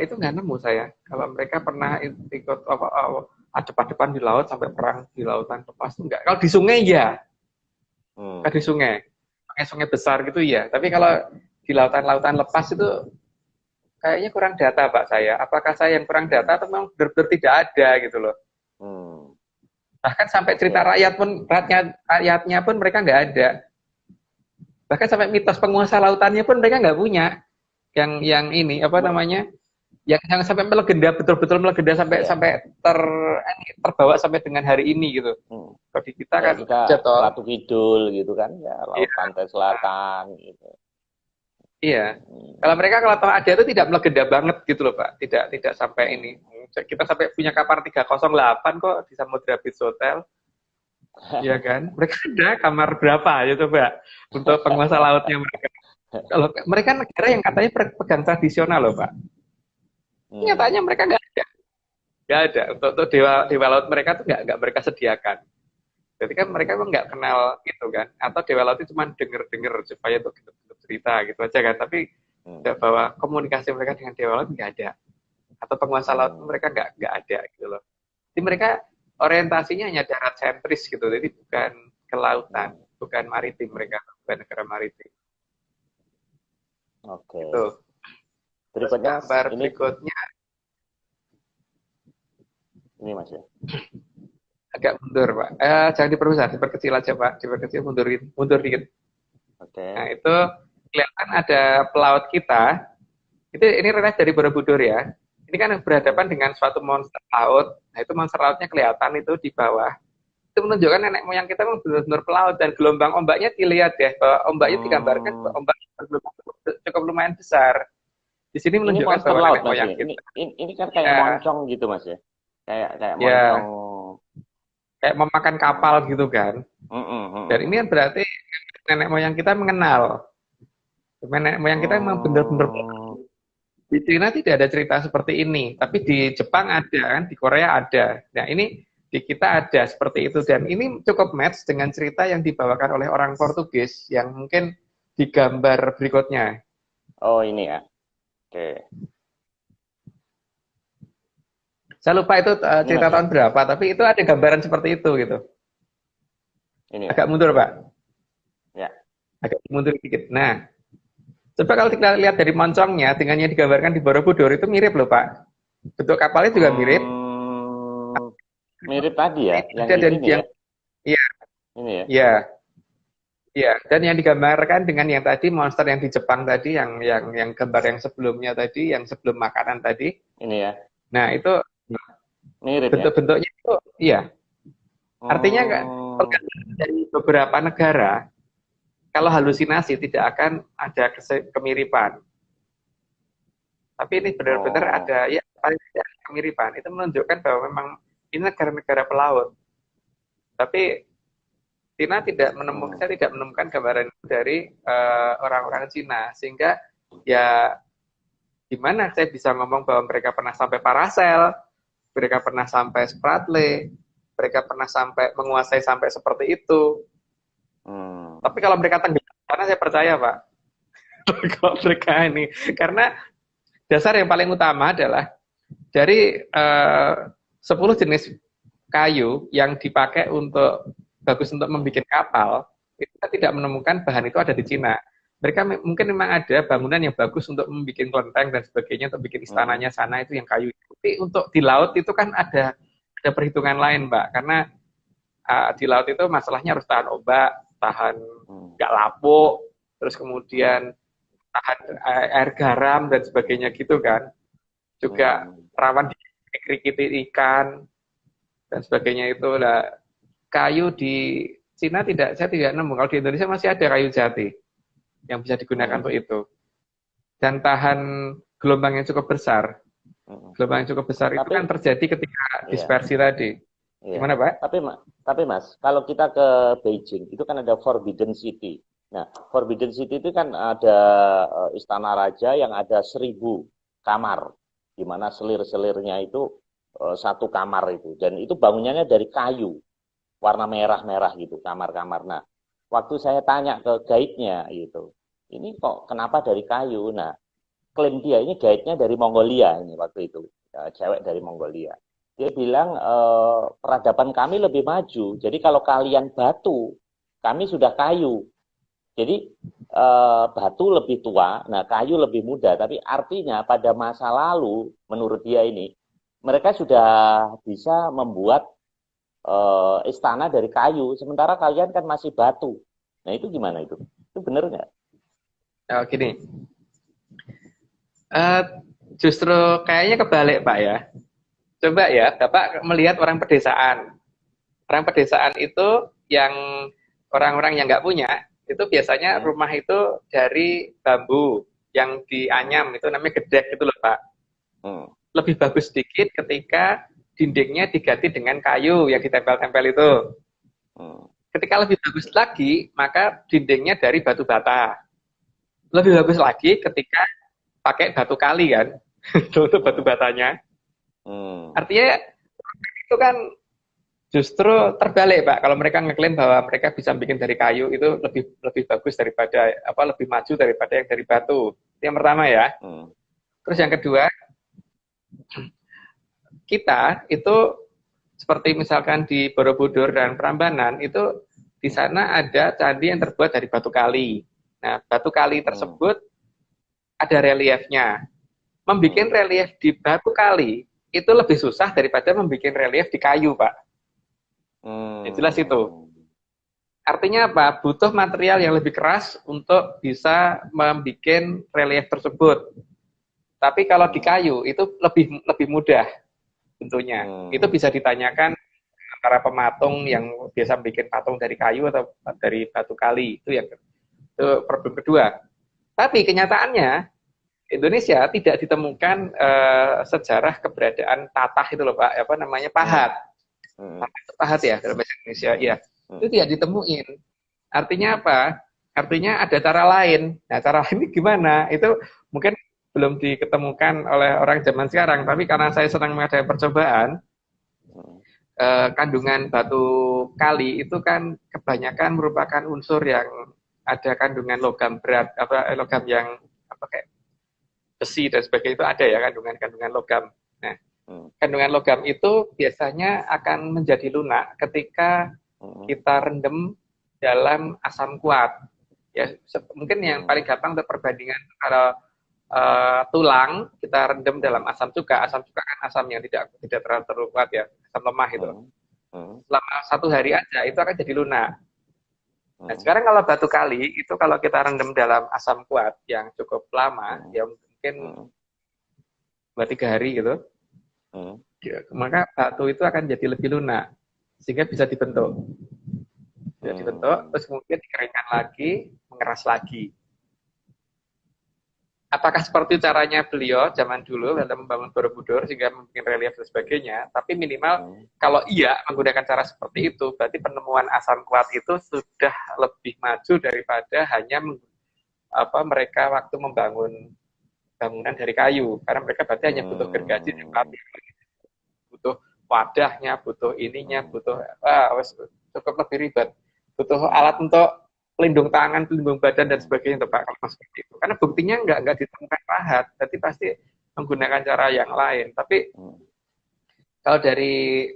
itu nggak nemu saya. Kalau mereka pernah ikut adep-adepan di laut sampai perang di lautan lepas itu enggak. Kalau di sungai ya. Kalau di sungai besar gitu ya. Tapi kalau di lautan-lautan lepas itu kayaknya kurang data Pak saya. Apakah saya yang kurang data atau memang benar-benar tidak ada gitu loh. Bahkan sampai cerita rakyat pun, rakyatnya pun mereka nggak ada. Bahkan sampai mitos penguasa lautannya pun mereka nggak punya. Yang ini apa namanya? Yang sampai melegenda, betul-betul melegenda sampai terbawa sampai dengan hari ini gitu. Kalau di kita kan jatuh Ratu Kidul gitu kan, ya laut pantai selatan gitu. Iya. Kalau mereka kalau ada itu tidak melegenda banget gitu loh Pak. Tidak sampai ini. Kita sampai punya kamar 308 kok di Samudra Beach Hotel. Iya kan? Mereka ada kamar berapa ya coba untuk penguasa lautnya mereka. Kalau mereka negara yang katanya pegang tradisional loh Pak. Nyatanya mereka nggak ada. Nggak ada. Untuk dewa laut mereka tuh nggak mereka sediakan. Jadi kan mereka emang nggak kenal gitu kan. Atau dewa laut itu cuma denger-denger supaya itu cerita gitu aja kan. Tapi bahwa komunikasi mereka dengan dewa laut nggak ada. Atau penguasa laut mereka nggak ada gitu loh. Jadi mereka orientasinya hanya darat sentris gitu. Jadi bukan kelautan, bukan maritim mereka, bukan negara maritim. Oke. Gitu. Berikutnya, berikutnya. Ini Mas ya. Agak mundur Pak. Jangan diperbesar, diperkecil aja Pak. Diperkecil, mundur dikit. Oke. Nah itu kelihatan ada pelaut kita. Ini relate dari Borobudur ya. Ini kan berhadapan dengan suatu monster laut. Nah itu monster lautnya kelihatan itu di bawah. Itu menunjukkan nenek moyang kita memang benar-benar pelaut dan gelombang ombaknya dilihat ya. Bahwa ombaknya digambarkan bahwa ombaknya cukup lumayan besar. Di sini menunjukkan ini bahwa laut, nenek moyang kita. Ini kan kayak moncong gitu Mas ya. Kayak moncong. Kayak memakan kapal gitu kan. Dan ini kan berarti nenek moyang kita mengenal. Nenek moyang kita memang benar-benar. Di Cina tidak ada cerita seperti ini, tapi di Jepang ada kan, di Korea ada. Nah ini di kita ada seperti itu dan ini cukup match dengan cerita yang dibawakan oleh orang Portugis yang mungkin digambar berikutnya. Oh ini ya. Oke. Saya lupa itu cerita tahun berapa, tapi itu ada gambaran seperti itu gitu. Ini agak mundur Pak. Ya. Agak mundur dikit. Nah, coba kalau kita lihat dari moncongnya dengan yang digambarkan di Borobudur itu mirip loh Pak. Bentuk kapalnya juga mirip. Mirip tadi ya, yang di sini ya. Iya. Ini ya. Iya. Iya, dan yang digambarkan dengan yang tadi monster yang di Jepang tadi, yang gambar yang sebelumnya tadi, yang sebelum makanan tadi. Ini ya. Nah itu mirip bentuk-bentuknya ya? itu, iya. Artinya dari beberapa negara, kalau halusinasi tidak akan ada kemiripan. Tapi ini benar-benar ada ya paling tidak kemiripan. Itu menunjukkan bahwa memang ini negara-negara pelaut. Tapi Cina tidak menemukan, saya tidak menemukan gambaran dari orang-orang Cina, sehingga ya gimana saya bisa ngomong bahwa mereka pernah sampai Paracel, mereka pernah sampai Spratly, mereka pernah sampai menguasai sampai seperti itu. Tapi kalau mereka tenggelam, karena saya percaya Pak, kalau mereka ini, karena dasar yang paling utama adalah dari 10 jenis kayu yang dipakai bagus untuk membuat kapal, kita tidak menemukan bahan itu ada di Cina. mungkin memang ada bangunan yang bagus untuk membuat kelenteng dan sebagainya, untuk bikin istananya sana itu yang kayu. Tapi untuk di laut itu kan ada perhitungan lain, Mbak, karena di laut itu masalahnya harus tahan ombak, tahan nggak lapuk, terus kemudian tahan air garam dan sebagainya gitu kan. Juga rawan dikrikiti ikan dan sebagainya itu lah. Kayu di Cina saya tidak nemu. Kalau di Indonesia masih ada kayu jati yang bisa digunakan untuk itu. Dan tahan gelombang yang cukup besar. Gelombang yang cukup besar itu kan terjadi ketika dispersi tadi. Gimana, Pak? Tapi Mas, kalau kita ke Beijing, itu kan ada Forbidden City. Nah, Forbidden City itu kan ada istana raja yang ada 1.000 kamar, di mana selir-selirnya itu satu kamar itu. Dan itu bangunannya dari kayu, warna merah-merah gitu, kamar-kamar. Nah, waktu saya tanya ke guide-nya gitu, ini kok kenapa dari kayu? Nah, klaim dia ini guide-nya dari Mongolia ini waktu itu, cewek dari Mongolia. Dia bilang peradaban kami lebih maju. Jadi kalau kalian batu, kami sudah kayu. Jadi batu lebih tua, nah kayu lebih muda. Tapi artinya pada masa lalu, menurut dia ini, mereka sudah bisa membuat istana dari kayu. Sementara kalian kan masih batu. Nah itu gimana itu? Itu benar nggak? Oh, gini. Justru kayaknya kebalik, Pak ya. Coba ya, Bapak melihat orang pedesaan. Orang pedesaan itu yang orang-orang yang nggak punya, itu biasanya rumah itu dari bambu yang dianyam, itu namanya gedek gitu loh, Pak. Lebih bagus sedikit ketika dindingnya diganti dengan kayu yang ditempel-tempel itu. Ketika lebih bagus lagi, maka dindingnya dari batu bata. Lebih bagus lagi ketika pakai batu kali kan, untuk batu batanya. Artinya itu kan justru terbalik, Pak. Kalau mereka ngeklaim bahwa mereka bisa bikin dari kayu, itu lebih bagus daripada lebih maju daripada yang dari batu. Itu yang pertama ya. Terus yang kedua, kita itu seperti misalkan di Borobudur dan Prambanan itu di sana ada candi yang terbuat dari batu kali. Nah, batu kali tersebut ada reliefnya. Membikin relief di batu kali itu lebih susah daripada membuat relief di kayu, Pak. Jelas itu. Artinya apa? Butuh material yang lebih keras untuk bisa membuat relief tersebut. Tapi kalau di kayu itu lebih mudah tentunya. Itu bisa ditanyakan antara pematung yang biasa bikin patung dari kayu atau dari batu kali. Itu problem kedua. Tapi kenyataannya Indonesia tidak ditemukan sejarah keberadaan tatah itu loh, Pak, pahat. Pahat ya dalam bahasa Indonesia, ya. Itu tidak ditemuin. Artinya apa? Artinya ada cara lain. Nah, cara lain ini gimana? Itu mungkin belum diketemukan oleh orang zaman sekarang, tapi karena saya sedang mengadakan percobaan, kandungan batu kali itu kan kebanyakan merupakan unsur yang ada kandungan logam berat, logam yang kayak besi dan sebagainya, itu ada ya kandungan logam. Nah, kandungan logam itu biasanya akan menjadi lunak ketika kita rendam dalam asam kuat. Ya, mungkin yang paling gampang untuk perbandingan kalau tulang kita rendam dalam asam cuka. Asam cuka kan asam yang tidak terlalu kuat ya, asam lemah itu. Selama 1 hari aja itu akan jadi lunak. Nah, sekarang kalau batu kali itu kalau kita rendam dalam asam kuat yang cukup lama, ya mungkin 2-3 hari gitu, ya, maka batu itu akan jadi lebih lunak sehingga bisa dibentuk. Bisa dibentuk, terus kemudian dikeringkan lagi, mengeras lagi. Apakah seperti caranya beliau zaman dulu dalam membangun Borobudur sehingga membuat relief dan sebagainya? Tapi minimal kalau iya menggunakan cara seperti itu, berarti penemuan asam kuat itu sudah lebih maju daripada hanya mereka waktu membangun bangunan dari kayu, karena mereka berarti hanya butuh gergaji dan api, butuh wadahnya, butuh ininya, butuh cukup lebih ribet, butuh alat untuk pelindung tangan, pelindung badan dan sebagainya, Pak, kalau seperti itu. Karena buktinya nggak ditemukan pahat, berarti pasti menggunakan cara yang lain. Tapi kalau dari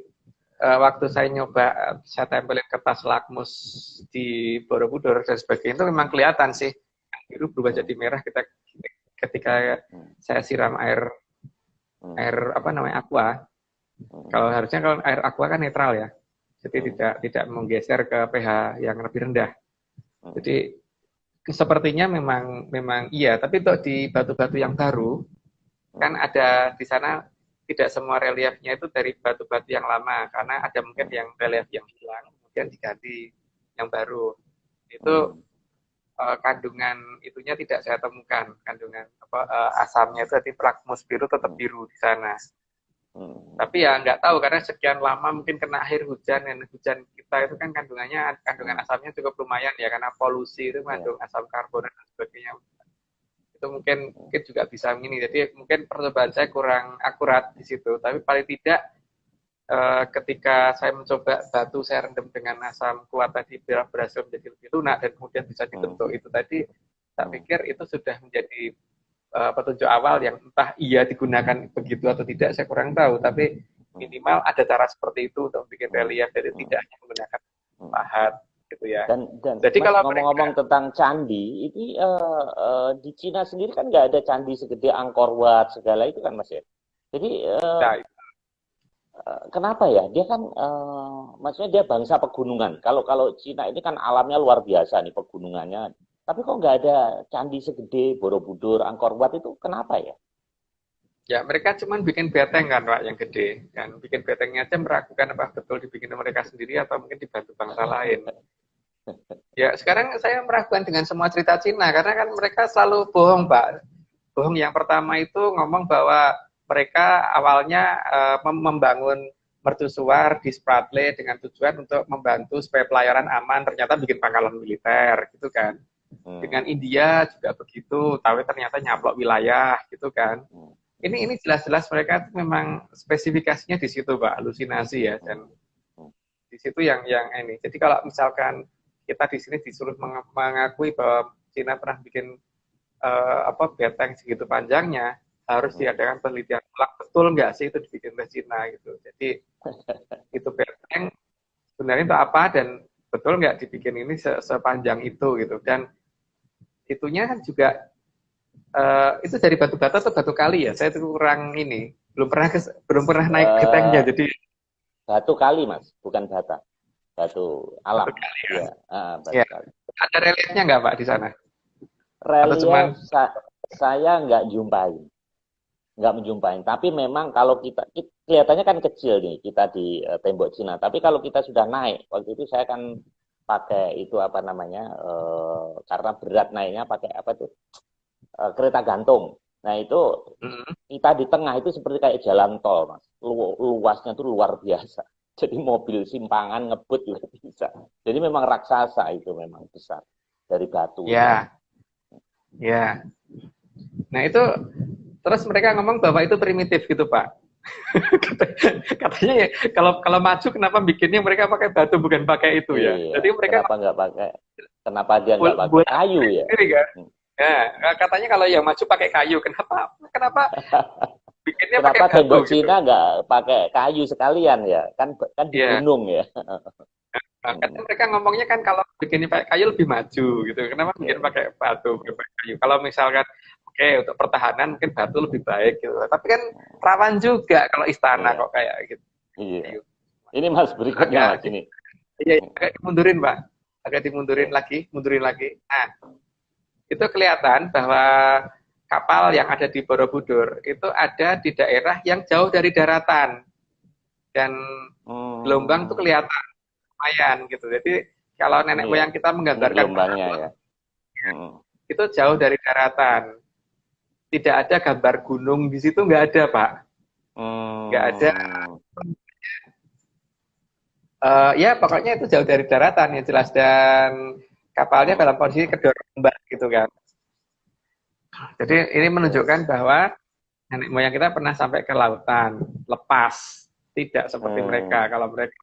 waktu saya nyoba, saya tempelin kertas lakmus di Borobudur dan sebagainya, itu memang kelihatan sih biru berubah jadi merah ketika saya siram air apa namanya aqua. Kalau harusnya kalau air aqua kan netral ya, jadi tidak menggeser ke pH yang lebih rendah. Jadi sepertinya memang iya, tapi untuk di batu-batu yang baru kan ada di sana tidak semua reliefnya itu dari batu-batu yang lama, karena ada mungkin yang relief yang hilang kemudian diganti yang baru. Itu kandungan itunya tidak saya temukan, kandungan asamnya itu di plakmus biru tetap biru di sana. Tapi ya nggak tahu karena sekian lama mungkin kena air hujan, dan hujan kita itu kan kandungan asamnya cukup lumayan ya, karena polusi itu mengandung asam karbonat dan sebagainya. Itu mungkin juga bisa ini. Jadi mungkin percobaan saya kurang akurat di situ. Tapi paling tidak ketika saya mencoba batu saya rendam dengan asam kuat tadi berhasil menjadi lebih lunak dan kemudian bisa dibentuk itu tadi, saya pikir itu sudah menjadi petunjuk awal yang entah iya digunakan begitu atau tidak saya kurang tahu, tapi minimal ada cara seperti itu untuk bikin relief, jadi tidak hanya menggunakan pahat gitu ya. Dan jadi Mas, kalau ngomong-ngomong tentang candi, ini di Cina sendiri kan nggak ada candi segede Angkor Wat segala itu kan Mas ya. Jadi kenapa ya? Dia kan maksudnya dia bangsa pegunungan. Kalau Cina ini kan alamnya luar biasa nih pegunungannya. Tapi kok nggak ada candi segede Borobudur, Angkor Wat itu kenapa ya? Ya mereka cuma bikin beteng kan Pak yang gede, kan bikin betengnya aja meragukan apa betul dibikin mereka sendiri atau mungkin dibantu bangsa lain. Ya sekarang saya meragukan dengan semua cerita Cina karena kan mereka selalu bohong Pak. Bohong yang pertama itu ngomong bahwa mereka awalnya membangun mercusuar di Spratly dengan tujuan untuk membantu supaya pelayaran aman, ternyata bikin pangkalan militer gitu kan. Dengan India juga begitu, tapi ternyata nyaplok wilayah gitu kan. Ini jelas-jelas mereka memang spesifikasinya di situ Pak, halusinasi ya, dan di situ yang ini. Jadi kalau misalkan kita di sini disuruh mengakui bahwa Cina pernah bikin beteng segitu panjangnya, harus diadakan penelitian ulang betul nggak sih itu dibikin oleh Cina gitu. Jadi itu beteng sebenarnya untuk apa dan betul nggak dibikin ini sepanjang itu gitu. Dan itunya kan juga itu dari batu bata atau batu kali ya, saya itu kurang ini, belum pernah naik betengnya. Jadi batu kali Mas, bukan bata, batu alam. Batu kali, ya. Batu kali. Ada reliefnya nggak Pak di sana? Relief saya nggak menjumpain, tapi memang kalau kita kelihatannya kan kecil nih kita di tembok Cina, tapi kalau kita sudah naik, waktu itu saya kan pakai itu apa namanya, karena berat naiknya pakai apa tuh, kereta gantung. Nah itu kita di tengah itu seperti kayak jalan tol Mas, luasnya tuh luar biasa, jadi mobil simpangan ngebut juga bisa. Jadi memang raksasa itu, memang besar dari batu. Ya. Nah itu terus mereka ngomong bahwa itu primitif gitu Pak. Katanya ya kalau maju kenapa bikinnya mereka pakai batu bukan pakai itu ya. Iya, jadi mereka kenapa dia nggak pakai kayu ya? Sendiri, kan? Ya, katanya kalau yang maju pakai kayu, kenapa bikinnya pakai batu? Tembok Cina nggak pakai kayu sekalian ya? Kan di gunung ya. Karena mereka ngomongnya kan kalau bikinnya pakai kayu lebih maju gitu. Kenapa bikin pakai batu, pakai kayu? Kalau misalkan untuk pertahanan mungkin batu lebih baik gitu. Tapi kan rawan juga kalau istana kok kayak gitu. Iya. Ini Mas berikutnya Mas ini. Iya, agak dimundurin Pak. Agak dimundurin lagi, mundurin lagi. Nah, itu kelihatan bahwa kapal yang ada di Borobudur itu ada di daerah yang jauh dari daratan. Dan gelombang itu kelihatan lumayan gitu. Jadi kalau nenek moyang kita menggambarkan gelombangnya ya. Itu jauh dari daratan. Tidak ada gambar gunung di situ, nggak ada Pak. Nggak ada. Ya pokoknya itu jauh dari daratan ya jelas, dan kapalnya dalam posisi kedorong ombak gitu kan. Jadi ini menunjukkan bahwa nenek moyang kita pernah sampai ke lautan lepas, tidak seperti mereka. Kalau mereka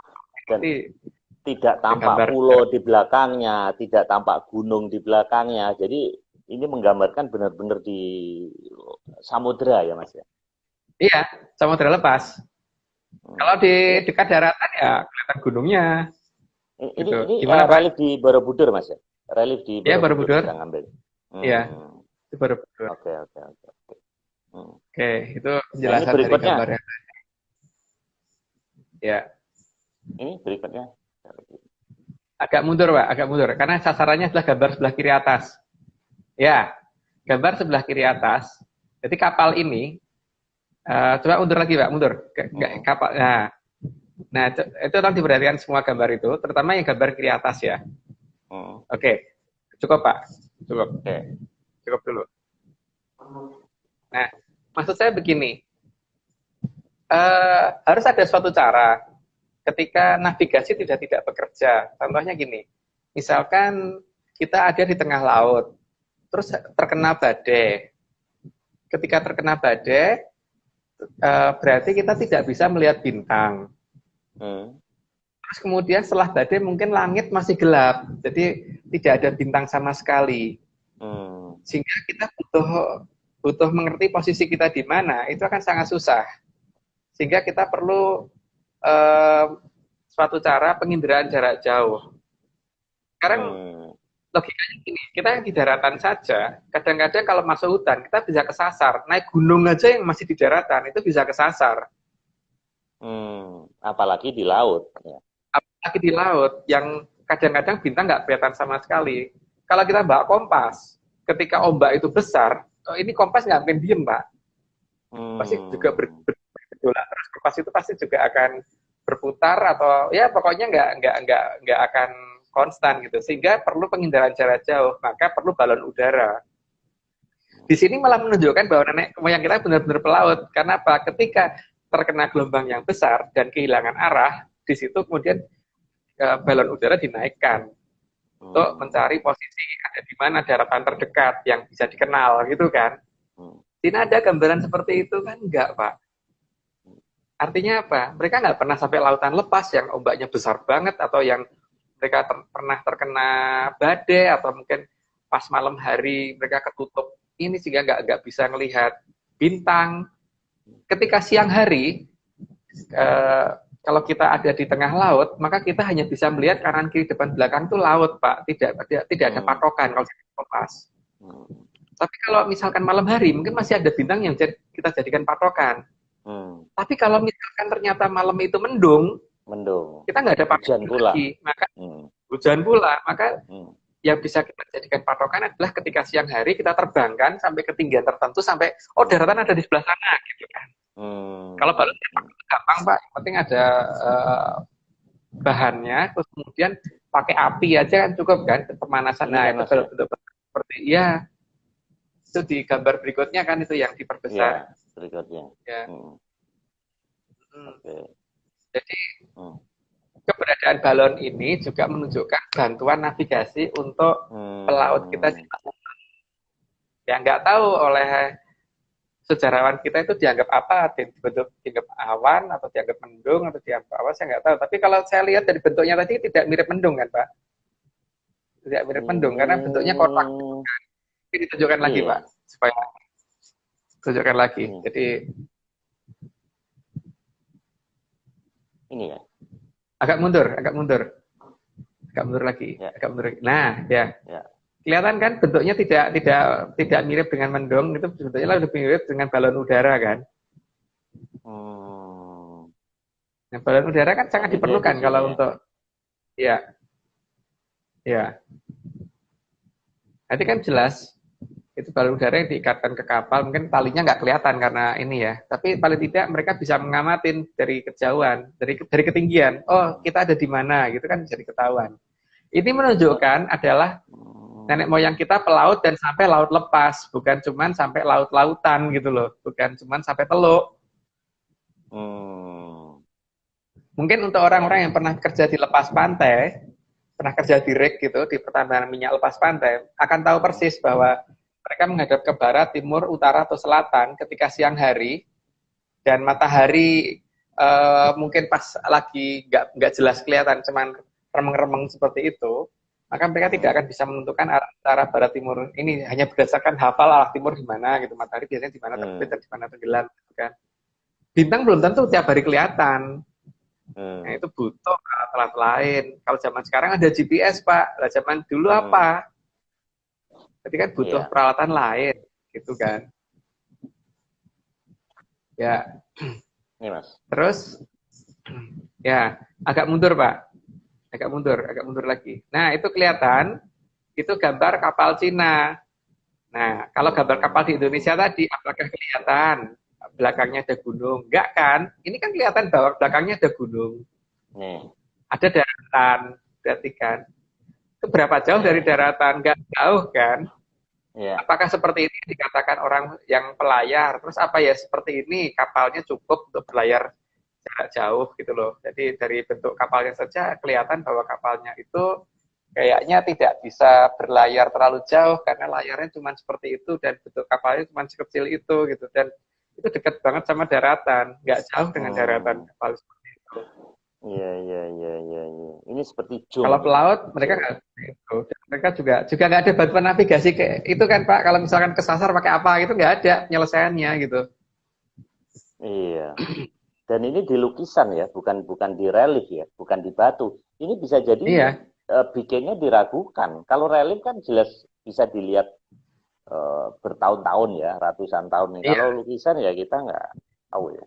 tidak tampak pulau di belakangnya, tidak tampak gunung di belakangnya. Jadi ini menggambarkan benar-benar di samudera ya Mas ya? Iya, samudera lepas. Kalau di dekat daratan ya kelihatan gunungnya. Ini relief di Borobudur Mas ya? Relief di Borobudur. Borobudur. Kita ngambil. Ya, Hmm. itu baru berdua. Oke, oke, oke. Oke. Hmm. Oke, itu Nah, ini penjelasan dari berikutnya. gambarnya. Ya, Ini berikutnya. agak mundur, Pak, agak mundur. Karena sasarannya adalah gambar sebelah kiri atas. Ya, gambar sebelah kiri atas. Jadi kapal ini, coba mundur lagi, Pak, mundur. Hmm. Kapal, nah itu tolong diperhatikan semua gambar itu, terutama yang gambar kiri atas ya. Hmm. Oke, cukup Pak, cukup, Oke. cukup dulu. Nah, maksud saya begini, harus ada suatu cara ketika navigasi tidak bekerja. Contohnya gini, misalkan kita ada di tengah laut, terus terkena badai. Ketika terkena badai, berarti kita tidak bisa melihat bintang. Terus kemudian setelah badai mungkin langit masih gelap, jadi tidak ada bintang sama sekali. Sehingga kita butuh mengerti posisi kita di mana, itu akan sangat susah. Sehingga kita perlu suatu cara penginderaan jarak jauh. Sekarang logikanya gini, kita yang di daratan saja, kadang-kadang kalau masuk hutan kita bisa kesasar. Naik gunung aja yang masih di daratan itu bisa kesasar. Apalagi di laut. Ya. Apalagi di laut yang kadang-kadang bintang nggak kelihatan sama sekali. Kalau kita bawa kompas, ketika ombak itu besar, ini kompas nggak mungkin diem, Pak. Pasti juga bergejolak terus. Kompas itu pasti juga akan berputar atau ya pokoknya nggak akan konstan gitu. Sehingga perlu penginderaan jarak jauh, maka perlu balon udara. Di sini malah menunjukkan bahwa nenek moyang kita benar-benar pelaut. Karena apa? Ketika terkena gelombang yang besar dan kehilangan arah, di situ kemudian balon udara dinaikkan untuk mencari posisi ada di mana daratan terdekat yang bisa dikenal gitu kan. Tidak ada gambaran seperti itu kan? Enggak, Pak. Artinya apa? Mereka nggak pernah sampai lautan lepas yang ombaknya besar banget, atau yang mereka pernah terkena badai, atau mungkin pas malam hari mereka ketutup ini sehingga nggak bisa melihat bintang. Ketika siang hari, kalau kita ada di tengah laut, maka kita hanya bisa melihat kanan kiri depan belakang itu laut, Pak. Tidak ada patokan kalau kita kompas. Tapi kalau misalkan malam hari, mungkin masih ada bintang yang kita jadikan patokan. Tapi kalau misalkan ternyata malam itu mendung, kita nggak ada patokan lagi, maka hujan pula, maka yang bisa kita jadikan patokan adalah ketika siang hari kita terbangkan sampai ketinggian tertentu sampai daratan ada di sebelah sana gitu kan. Kalau balon gampang, Pak, yang penting ada bahannya, terus kemudian pakai api aja kan cukup kan, pemanasan. Nah, itu bentuk seperti itu di gambar berikutnya kan, itu yang diperbesar. Ya, berikutnya. Ya. Jadi keberadaan balon ini juga menunjukkan bantuan navigasi untuk pelaut kita. Yang nggak tahu oleh sejarawan kita itu dianggap apa, dianggap awan atau dianggap mendung atau dianggap apa, saya nggak tahu. Tapi kalau saya lihat dari bentuknya tadi tidak mirip mendung kan, Pak? Tidak mirip mendung karena bentuknya kotak. Ini ditunjukkan lagi, Pak, supaya tunjukkan lagi. Jadi ini ya. Agak mundur lagi, agak mundur lagi. Nah, ya. Kelihatan kan bentuknya tidak mirip dengan mendung, itu bentuknya lebih mirip dengan balon udara kan. Nah, balon udara kan sangat diperlukan kalau untuk ya. Nanti kan jelas itu balon udara yang diikatkan ke kapal, mungkin talinya nggak kelihatan karena ini ya, tapi paling tidak mereka bisa mengamatin dari kejauhan, dari ketinggian. Oh, kita ada di mana gitu kan, bisa ketahuan. Ini menunjukkan adalah nenek moyang kita pelaut dan sampai laut lepas, bukan cuman sampai laut-lautan gitu loh, bukan cuman sampai Teluk. Mungkin untuk orang-orang yang pernah kerja di lepas pantai, pernah kerja di rig gitu, di pertambangan minyak lepas pantai, akan tahu persis bahwa mereka menghadap ke barat, timur, utara, atau selatan ketika siang hari, dan matahari mungkin pas lagi nggak jelas kelihatan, cuman remeng-remeng seperti itu, maka mereka tidak akan bisa menentukan arah barat timur ini, hanya berdasarkan hafal arah timur di mana gitu, matahari biasanya di mana terbit dan di mana tenggelam gitu kan. Bintang belum tentu tiap hari kelihatan. Nah, itu butuh alat lain. Kalau zaman sekarang ada GPS, Pak. Lah zaman dulu apa? Jadi kan butuh Iya. peralatan lain, gitu kan. Ya, Ini Mas. terus ya agak mundur Pak, agak mundur lagi. Nah itu kelihatan, itu gambar kapal Cina. Nah kalau gambar kapal di Indonesia tadi, apakah kelihatan belakangnya ada gunung? Enggak kan? Ini kan kelihatan bahwa belakangnya ada gunung, Nih. ada daratan, berarti kan. Itu berapa jauh dari daratan? Enggak jauh kan? Iya. Apakah seperti ini dikatakan orang yang pelayar? Terus apa ya seperti ini kapalnya cukup untuk berlayar jarak jauh gitu loh. Jadi dari bentuk kapalnya saja kelihatan bahwa kapalnya itu kayaknya tidak bisa berlayar terlalu jauh karena layarnya cuma seperti itu dan bentuk kapalnya cuma sekecil itu gitu, dan itu dekat banget sama daratan, nggak jauh dengan daratan Hmm. kapal seperti itu. Iya, iya, iya, iya, iya. Ini seperti Kalau jong ini. pelaut mereka Jong. nggak seperti itu. Dan mereka juga nggak ada bantuan navigasi kayak itu kan Pak. Kalau misalkan kesasar pakai apa itu nggak ada penyelesaiannya gitu. Iya. Dan ini di lukisan ya, bukan bukan di relief ya, bukan di batu. Ini bisa jadi Iya, bikinnya diragukan. Kalau relief kan jelas bisa dilihat bertahun-tahun ya, ratusan tahun nih. iya, Kalau lukisan ya kita nggak tahu ya.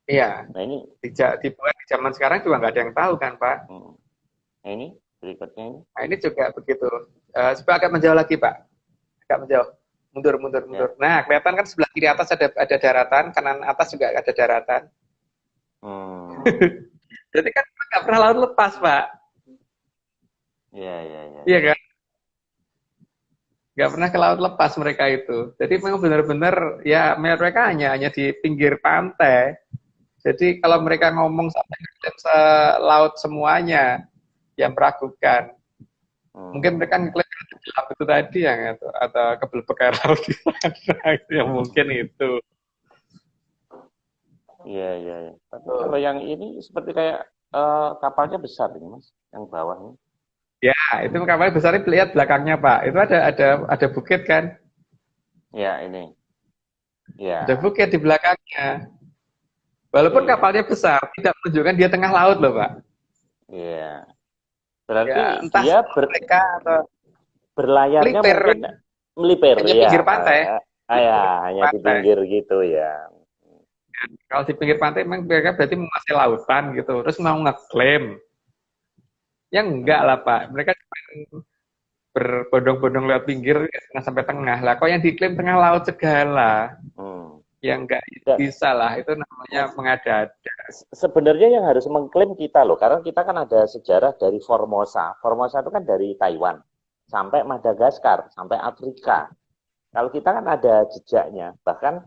iya. Nah ini, Dibuat di zaman sekarang juga nggak ada yang tahu kan Pak. hmm, nah ini berikutnya ini Nah ini juga begitu. Supaya agak menjauh lagi Pak, agak menjauh. Mundur, mundur, mundur. ya. Nah, kelihatan kan sebelah kiri atas ada daratan, kanan atas juga ada daratan. Hmm, Jadi kan nggak pernah laut lepas, Pak. ya, ya, ya, Iya ya. kan? Nggak pernah ke laut lepas mereka itu. Jadi memang benar-benar ya mereka hanya di pinggir pantai. Jadi kalau mereka ngomong sampai ke laut semuanya, yang meragukan. Mungkin mereka Hmm, ngeklaim gelap itu tadi yang atau kebelbekan laut di sana itu yang mungkin itu. iya, iya, ya. Tapi kalau Tuh. yang ini seperti kayak kapalnya besar ini mas, yang bawahnya. Ya, itu kapalnya besar, lihat belakangnya Pak. Itu ada bukit kan? Ya ini, Ada ya, bukit di belakangnya. Walaupun iya, kapalnya besar, tidak menunjukkan dia tengah laut loh Pak. iya. Berarti Ya, entah dia mereka atau berlayarnya melipir, mungkin melipir hanya ya, pinggir pantai. ya Pinggir hanya di pantai. pinggir gitu ya. Kalau di pinggir pantai memang mereka berarti menguasai lautan gitu. Terus mau ngeklaim. Ya enggak lah Pak. Hmm, Mereka cuma berbondong-bondong lewat pinggir setengah sampai tengah lah. Kok yang diklaim tengah laut segala? hmm. Ya enggak Ya, bisa lah. Itu namanya mas, mengada-ada. sebenarnya yang harus mengklaim kita loh, karena kita kan ada sejarah dari Formosa. Formosa itu kan dari Taiwan sampai Madagaskar, sampai Afrika. Kalau kita kan ada jejaknya, bahkan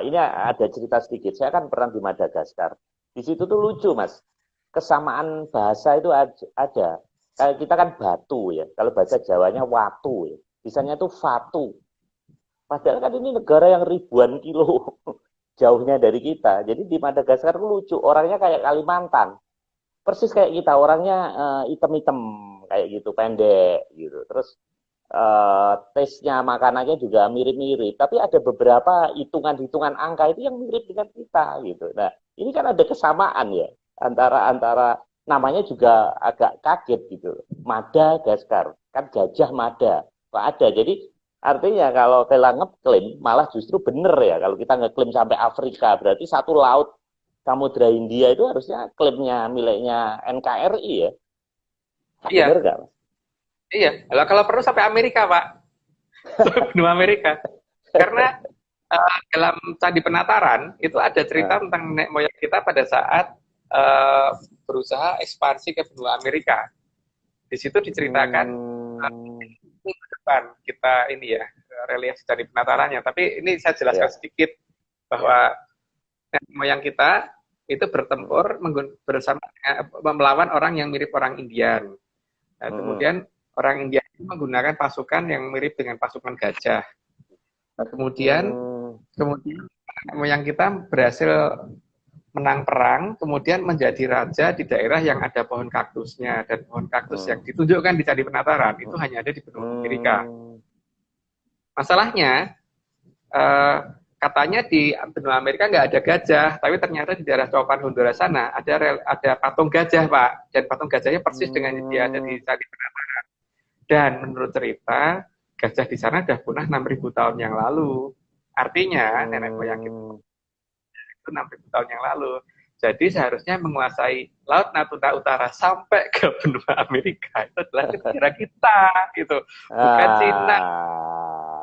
ini ada cerita sedikit. Saya kan pernah di Madagaskar. Di situ tuh lucu, Mas. Kesamaan bahasa itu ada. Kayak kita kan batu ya. Kalau bahasa Jawanya watu ya. Misalnya tuh fatu. Padahal kan ini negara yang ribuan kilo jauhnya dari kita. Jadi di Madagaskar tuh lucu. Orangnya kayak Kalimantan. Persis kayak kita. Orangnya hitam-hitam kayak gitu, pendek gitu. Terus taste-nya makanannya juga mirip-mirip, tapi ada beberapa hitungan-hitungan angka itu yang mirip dengan kita gitu. Nah, ini kan ada kesamaan ya antara antara namanya juga agak kaget gitu. Madagaskar, kan gajah mada. Kok ada. Jadi artinya kalau kita ngeklaim malah justru benar ya kalau kita ngeklaim sampai Afrika, berarti satu laut Samudra Hindia itu harusnya klaimnya miliknya NKRI ya. Benar Iya, nggak? iya. Kalau perlu sampai Amerika Pak. Benua Amerika. Karena dalam Candi Penataran itu ada cerita Nah, tentang nenek moyang kita pada saat berusaha ekspansi ke benua Amerika. Di situ diceritakan hmm, minggu depan kita ini ya relief Candi Penatarannya. Tapi ini saya jelaskan ya. sedikit bahwa nenek moyang kita itu bertempur bersama melawan orang yang mirip orang Indian. Nah, Mm-mm. kemudian orang India itu menggunakan pasukan yang mirip dengan pasukan gajah. Nah, Hmm, kemudian moyang kita berhasil menang perang, kemudian menjadi raja di daerah yang ada pohon kaktusnya, dan pohon kaktus yang hmm, ditunjukkan di Candi Penataran itu hmm, hanya ada di benua Amerika. hmm, Masalahnya eh, katanya di benua Amerika nggak ada gajah, tapi ternyata di daerah Copan Honduras sana ada patung gajah Pak, dan patung gajahnya persis dengan yang dia ada di hmm, Candi Penataran. Dan menurut cerita gajah di sana udah punah 6.000 tahun yang lalu. Artinya nenek moyang kita itu 6.000 tahun yang lalu. Jadi seharusnya menguasai Laut Natuna Utara sampai ke benua Amerika itu adalah negara kita, gitu. Bukan Cina.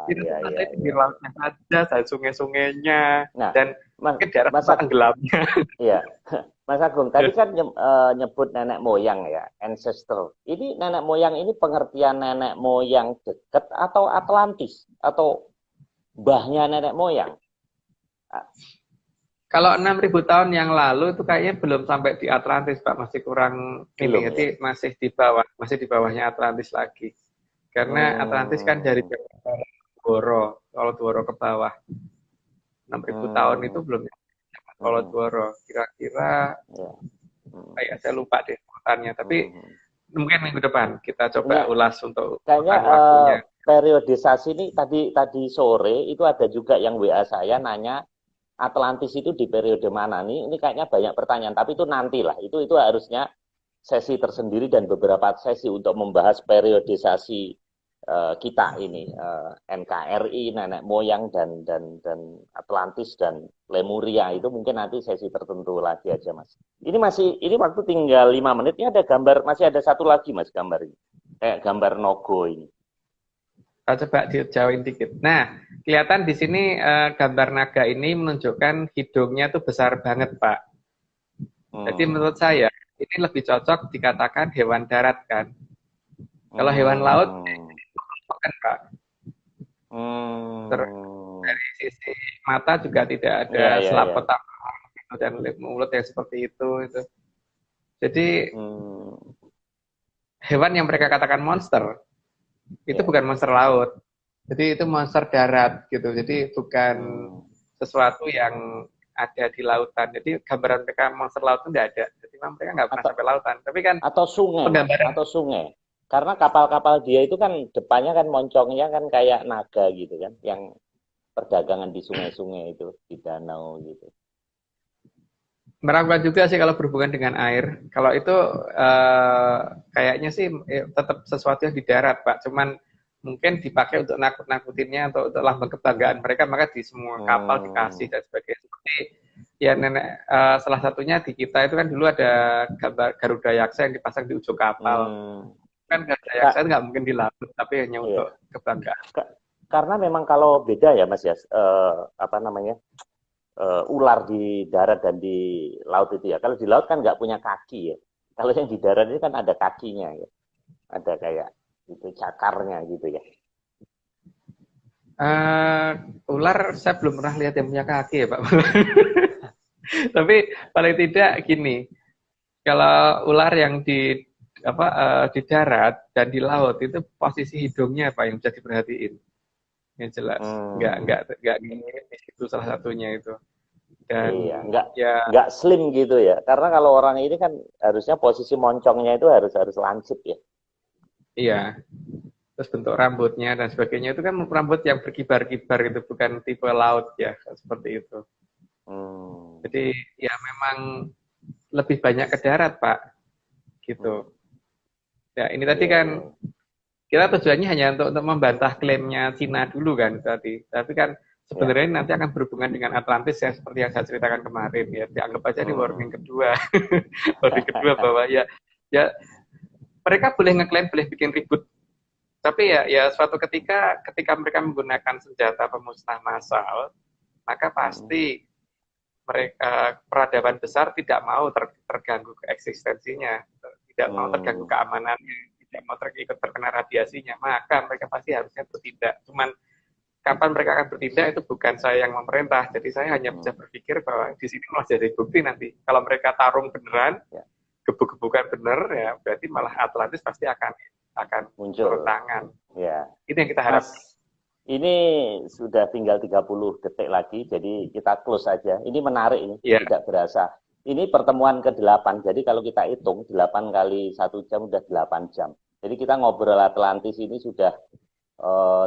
Cina itu ada di lautnya saja, dan sungai-sungainya, Nah, dan mungkin daerah tenggelamnya. Iya, Mas Agung, tadi kan nyebut nenek moyang ya, ancestor. Ini nenek moyang ini pengertian nenek moyang dekat atau Atlantis? Atau mbahnya nenek moyang? Kalau 6.000 tahun yang lalu itu kayaknya belum sampai di Atlantis, Pak, masih kurang Belum, ini, jadi masih di bawahnya Atlantis lagi. Karena Atlantis kan dari Dworo, kalau Dworo ke bawah. 6.000 tahun itu belum kalau Dworo. Kira-kira kayak saya lupa deh urutannya, tapi mungkin minggu depan kita coba ulas untuk kayaknya periodisasi ini tadi sore itu ada juga yang WA saya nanya Atlantis itu di periode mana nih? Ini kayaknya banyak pertanyaan, tapi itu nantilah. Itu harusnya sesi tersendiri dan beberapa sesi untuk membahas periodisasi kita ini, NKRI, nenek moyang dan Atlantis dan Lemuria itu mungkin nanti sesi tertentu lagi aja, Mas. Ini waktu tinggal 5 menit. Ini ada gambar, masih ada satu lagi, Mas, gambar ini. Kayak gambar Nogo ini. Kita coba dijauhin dikit. Nah, kelihatan di sini gambar naga ini menunjukkan hidungnya tuh besar banget, Pak. Jadi menurut saya ini lebih cocok dikatakan hewan darat kan. Kalau hewan laut kan, Pak. Terus dari sisi mata juga tidak ada selap kotak dan mulut yang seperti itu. Jadi hewan yang mereka katakan monster itu bukan monster laut, jadi itu monster darat gitu. Jadi bukan sesuatu yang ada di lautan. Jadi gambaran mereka monster laut itu tidak ada. Jadi mereka nggak pernah sampai lautan. Tapi kan atau sungai, karena kapal-kapal dia itu kan depannya kan moncongnya kan kayak naga gitu kan, yang perdagangan di sungai-sungai itu, di danau gitu. Meragukan juga sih kalau berhubungan dengan air. Kalau itu kayaknya sih tetap sesuatu yang di darat, Pak. Cuman mungkin dipakai untuk nakut-nakutinnya, untuk lambang kebanggaan mereka, maka di semua kapal dikasih dan sebagainya. Seperti ya nenek, salah satunya di kita itu kan dulu ada gambar Garuda Yaksa yang dipasang di ujung kapal. Kan Garuda Yaksa nggak mungkin di laut, tapi hanya untuk kebanggaan. Karena memang kalau beda ya, Mas ya, ular di darat dan di laut itu ya. Kalau di laut kan nggak punya kaki ya. Kalau yang di darat ini kan ada kakinya ya. Ada kayak itu cakarnya gitu ya. Ular saya belum pernah lihat yang punya kaki ya, Pak. Tapi paling tidak gini, kalau ular yang di darat dan di laut itu posisi hidungnya apa yang bisa diperhatiin? Yang jelas nggak mirip di situ salah satunya itu. Dan nggak slim gitu ya, karena kalau orang ini kan harusnya posisi moncongnya itu harus lancip ya. Iya, terus bentuk rambutnya dan sebagainya itu kan rambut yang berkibar-kibar itu, bukan tipe laut ya, seperti itu. Jadi ya memang lebih banyak ke darat, Pak, gitu. Ya ini tadi kan kita tujuannya hanya untuk membantah klaimnya Cina dulu kan tadi, tapi kan sebenarnya nanti akan berhubungan dengan Atlantis ya, seperti yang saya ceritakan kemarin ya. Dianggap aja ini warning kedua, warning kedua bahwa ya mereka boleh ngeklaim, boleh bikin ribut, tapi ya suatu ketika mereka menggunakan senjata pemusnah massal, maka pasti mereka peradaban besar tidak mau terganggu eksistensinya, tidak mau terganggu keamanannya, tidak mau terkena radiasinya, maka mereka pasti harusnya bertindak. Cuman kapan mereka akan bertindak itu bukan saya yang memerintah, jadi saya hanya bisa berpikir bahwa di sini malah jadi bukti nanti. Kalau mereka tarung beneran, gebuk-gebukan bener, ya berarti malah Atlantis pasti akan muncul turun tangan. Ya. Itu yang kita harap. Ini sudah tinggal 30 detik lagi, jadi kita close saja. Ini menarik ini, tidak berasa. Ini pertemuan ke-8, jadi kalau kita hitung 8 kali 1 jam udah 8 jam. Jadi kita ngobrol Atlantis ini sudah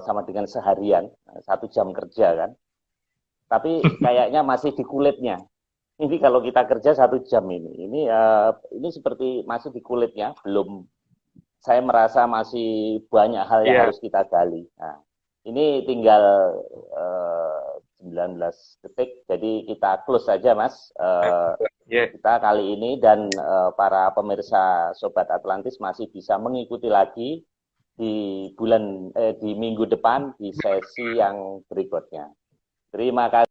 sama dengan seharian, 1 jam kerja kan. Tapi kayaknya masih di kulitnya. Ini kalau kita kerja 1 jam ini seperti masih di kulitnya, belum saya merasa masih banyak hal yang Iya, harus kita gali. Nah, ini tinggal 19 detik, jadi kita close saja, Mas. iya. Kita kali ini dan para pemirsa Sobat Atlantis masih bisa mengikuti lagi di minggu depan di sesi yang berikutnya. Terima kasih.